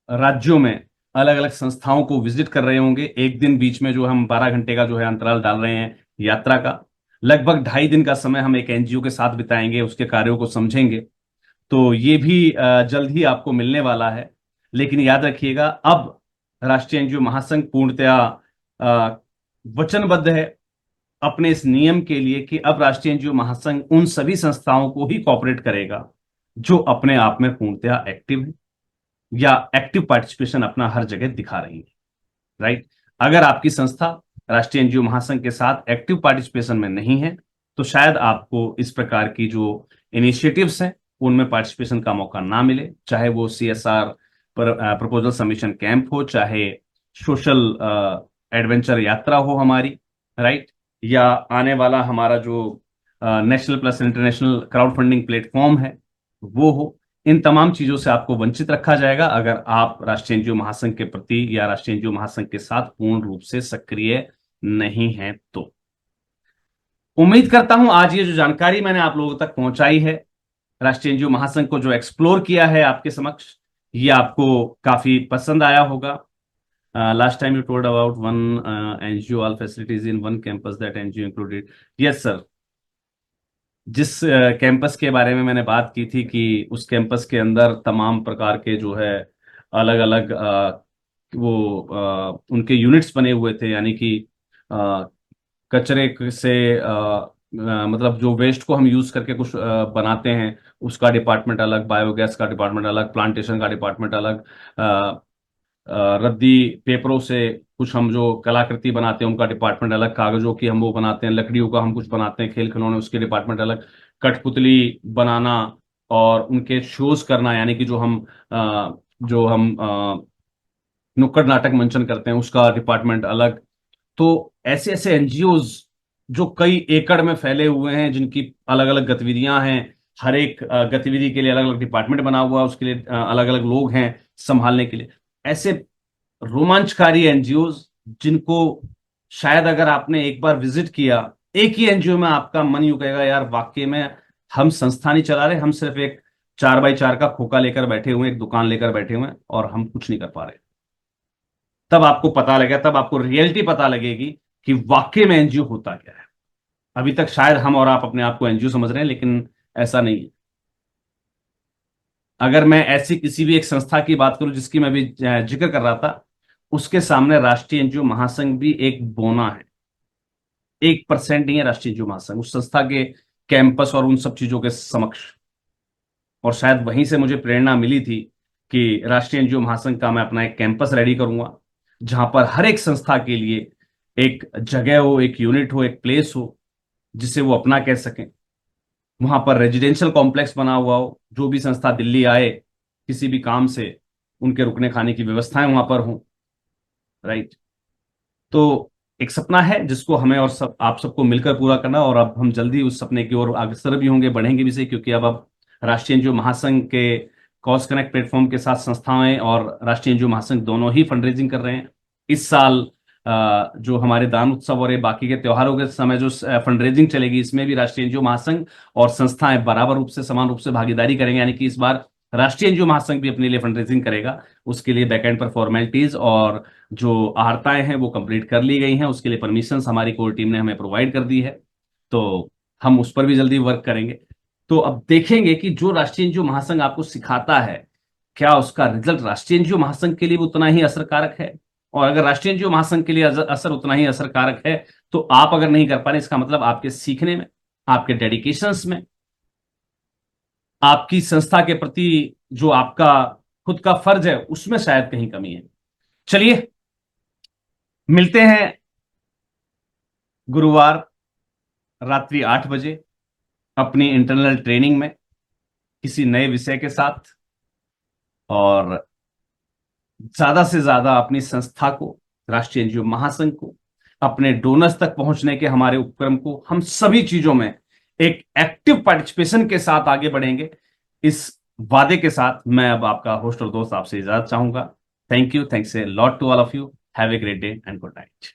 राज्यों में, अलग अलग संस्थाओं को विजिट कर रहे होंगे। एक दिन बीच में जो हम 12 घंटे का जो है अंतराल डाल रहे हैं यात्रा का। लगभग 2.5 दिन का समय हम एक एनजीओ के साथ बिताएंगे, उसके कार्यों को समझेंगे। तो ये भी जल्द ही आपको मिलने वाला है। लेकिन याद रखिएगा, अब राष्ट्रीय एनजीओ महासंघ पूर्णतया वचनबद्ध है अपने इस नियम के लिए कि अब राष्ट्रीय एनजीओ महासंघ उन सभी संस्थाओं को ही कॉपरेट करेगा जो अपने आप में पूर्णतया एक्टिव है या एक्टिव पार्टिसिपेशन अपना हर जगह दिखा रही है। राइट। अगर आपकी संस्था राष्ट्रीय एनजीओ महासंघ के साथ एक्टिव पार्टिसिपेशन में नहीं है तो शायद आपको इस प्रकार की जो इनिशिएटिव्स हैं उनमें पार्टिसिपेशन का मौका ना मिले, चाहे वो सीएसआर पर प्रपोजल सबमिशन कैंप हो, चाहे सोशल एडवेंचर यात्रा हो हमारी, राइट, या आने वाला हमारा जो national plus international crowd funding platform है वो हो। इन तमाम चीजों से आपको वंचित रखा जाएगा अगर आप राष्ट्रीय एनजीओ महासंघ के प्रति या राष्ट्रीय एनजीओ महासंघ के साथ पूर्ण रूप से सक्रिय नहीं है। तो उम्मीद करता हूं आज ये जो जानकारी मैंने आप लोगों तक पहुंचाई है, राष्ट्रीय एनजीओ महासंघ को जो एक्सप्लोर किया है आपके समक्ष, ये आपको काफी पसंद आया होगा। Last time you told about one NGO all facilities in one campus, that NGO included. Yes sir, जिस कैंपस के बारे में मैंने बात की थी कि उस कैंपस के अंदर तमाम प्रकार के जो है अलग अलग उनके यूनिट्स बने हुए थे, यानी कि कचरे से मतलब जो वेस्ट को हम यूज करके कुछ बनाते हैं उसका डिपार्टमेंट अलग, बायोगैस का डिपार्टमेंट अलग, प्लांटेशन का डिपार्टमेंट अलग, रद्दी पेपरों से कुछ हम जो कलाकृति बनाते हैं उनका डिपार्टमेंट अलग, कागजों की हम वो बनाते हैं, लकड़ियों का हम कुछ बनाते हैं, खेल खिलौने, उसके डिपार्टमेंट अलग, कठपुतली बनाना और उनके शोज करना, यानी कि जो हम नुक्कड़ नाटक मंचन करते हैं उसका डिपार्टमेंट अलग। तो ऐसे ऐसे एनजीओज जो कई एकड़ में फैले हुए हैं, जिनकी अलग अलग गतिविधियां हैं, हर एक गतिविधि के लिए अलग अलग डिपार्टमेंट बना हुआ है, उसके लिए अलग अलग लोग हैं संभालने के लिए। ऐसे रोमांचकारी एनजीओज जिनको शायद अगर आपने एक बार विजिट किया एक ही एनजीओ में, आपका मन यूं कहेगा यार वाकई में हम संस्था नहीं चला रहे, हम सिर्फ एक 4x4 का खोखा लेकर बैठे हुए, एक दुकान लेकर बैठे हुए और हम कुछ नहीं कर पा रहे। तब आपको पता लगेगा, तब आपको रियलिटी पता लगेगी कि वाकई में एनजीओ होता क्या है। अभी तक शायद हम और आप अपने आप को एनजीओ समझ रहे हैं, लेकिन ऐसा नहीं है। अगर मैं ऐसी किसी भी एक संस्था की बात करूं जिसकी मैं भी जिक्र कर रहा था, उसके सामने राष्ट्रीय एनजीओ महासंघ भी एक बोना है। 1% नहीं है राष्ट्रीय एनजीओ महासंघ उस संस्था के कैंपस और उन सब चीजों के समक्ष। और शायद वहीं से मुझे प्रेरणा मिली थी कि राष्ट्रीय एनजीओ महासंघ का मैं अपना एक कैंपस रेडी करूंगा, जहां पर हर एक संस्था के लिए एक जगह हो, एक यूनिट हो, एक प्लेस हो जिसे वो अपना कह सकें। वहां पर रेजिडेंशियल कॉम्प्लेक्स बना हुआ हो, जो भी संस्था दिल्ली आए किसी भी काम से, उनके रुकने खाने की व्यवस्थाएं वहां पर हों, राइट। तो एक सपना है जिसको हमें और आप सबको मिलकर पूरा करना, और अब हम जल्दी उस सपने की ओर अग्रसर भी होंगे, बढ़ेंगे भी से, क्योंकि अब राष्ट्रीय एनजीओ महासंघ के कॉज कनेक्ट प्लेटफॉर्म के साथ संस्थाएं और राष्ट्रीय एनजीओ महासंघ दोनों ही फंड रेजिंग कर रहे हैं। इस साल जो हमारे दान उत्सव और ये बाकी के त्योहारों के समय जो फंड रेजिंग चलेगी, इसमें भी राष्ट्रीय एनजीओ महासंघ और संस्थाएं बराबर रूप से, समान रूप से भागीदारी करेंगे। यानी कि इस बार राष्ट्रीय एनजीओ महासंघ भी अपने लिए फंड रेजिंग करेगा। उसके लिए बैकएंड पर फॉर्मेलिटीज और जो आर्ताएं हैं वो कंप्लीट कर ली गई हैं। उसके लिए परमिशंस हमारी कोर टीम ने हमें प्रोवाइड कर दी है, तो हम उस पर भी जल्दी वर्क करेंगे। तो अब देखेंगे कि जो राष्ट्रीय एनजीओ महासंघ आपको सिखाता है, क्या उसका रिजल्ट राष्ट्रीय एनजीओ महासंघ के लिए भी उतना ही असरकारक है। और अगर राष्ट्रीय एनजीओ महासंघ के लिए असर उतना ही असरकारक है, तो आप अगर नहीं कर पा रहे, इसका मतलब आपके सीखने में, आपके डेडिकेशंस में, आपकी संस्था के प्रति जो आपका खुद का फर्ज है, उसमें शायद कहीं कमी है। चलिए मिलते हैं गुरुवार रात्रि 8 बजे अपनी इंटरनल ट्रेनिंग में किसी नए विषय के साथ, और ज्यादा से ज्यादा अपनी संस्था को, राष्ट्रीय एनजीओ महासंघ को, अपने डोनर्स तक पहुंचने के हमारे उपक्रम को, हम सभी चीजों में एक एक्टिव पार्टिसिपेशन के साथ आगे बढ़ेंगे। इस वादे के साथ मैं अब आपका होस्ट और दोस्त आपसे इजाजत चाहूंगा। Thank you, thanks a lot to all of you. Have a great day and good night.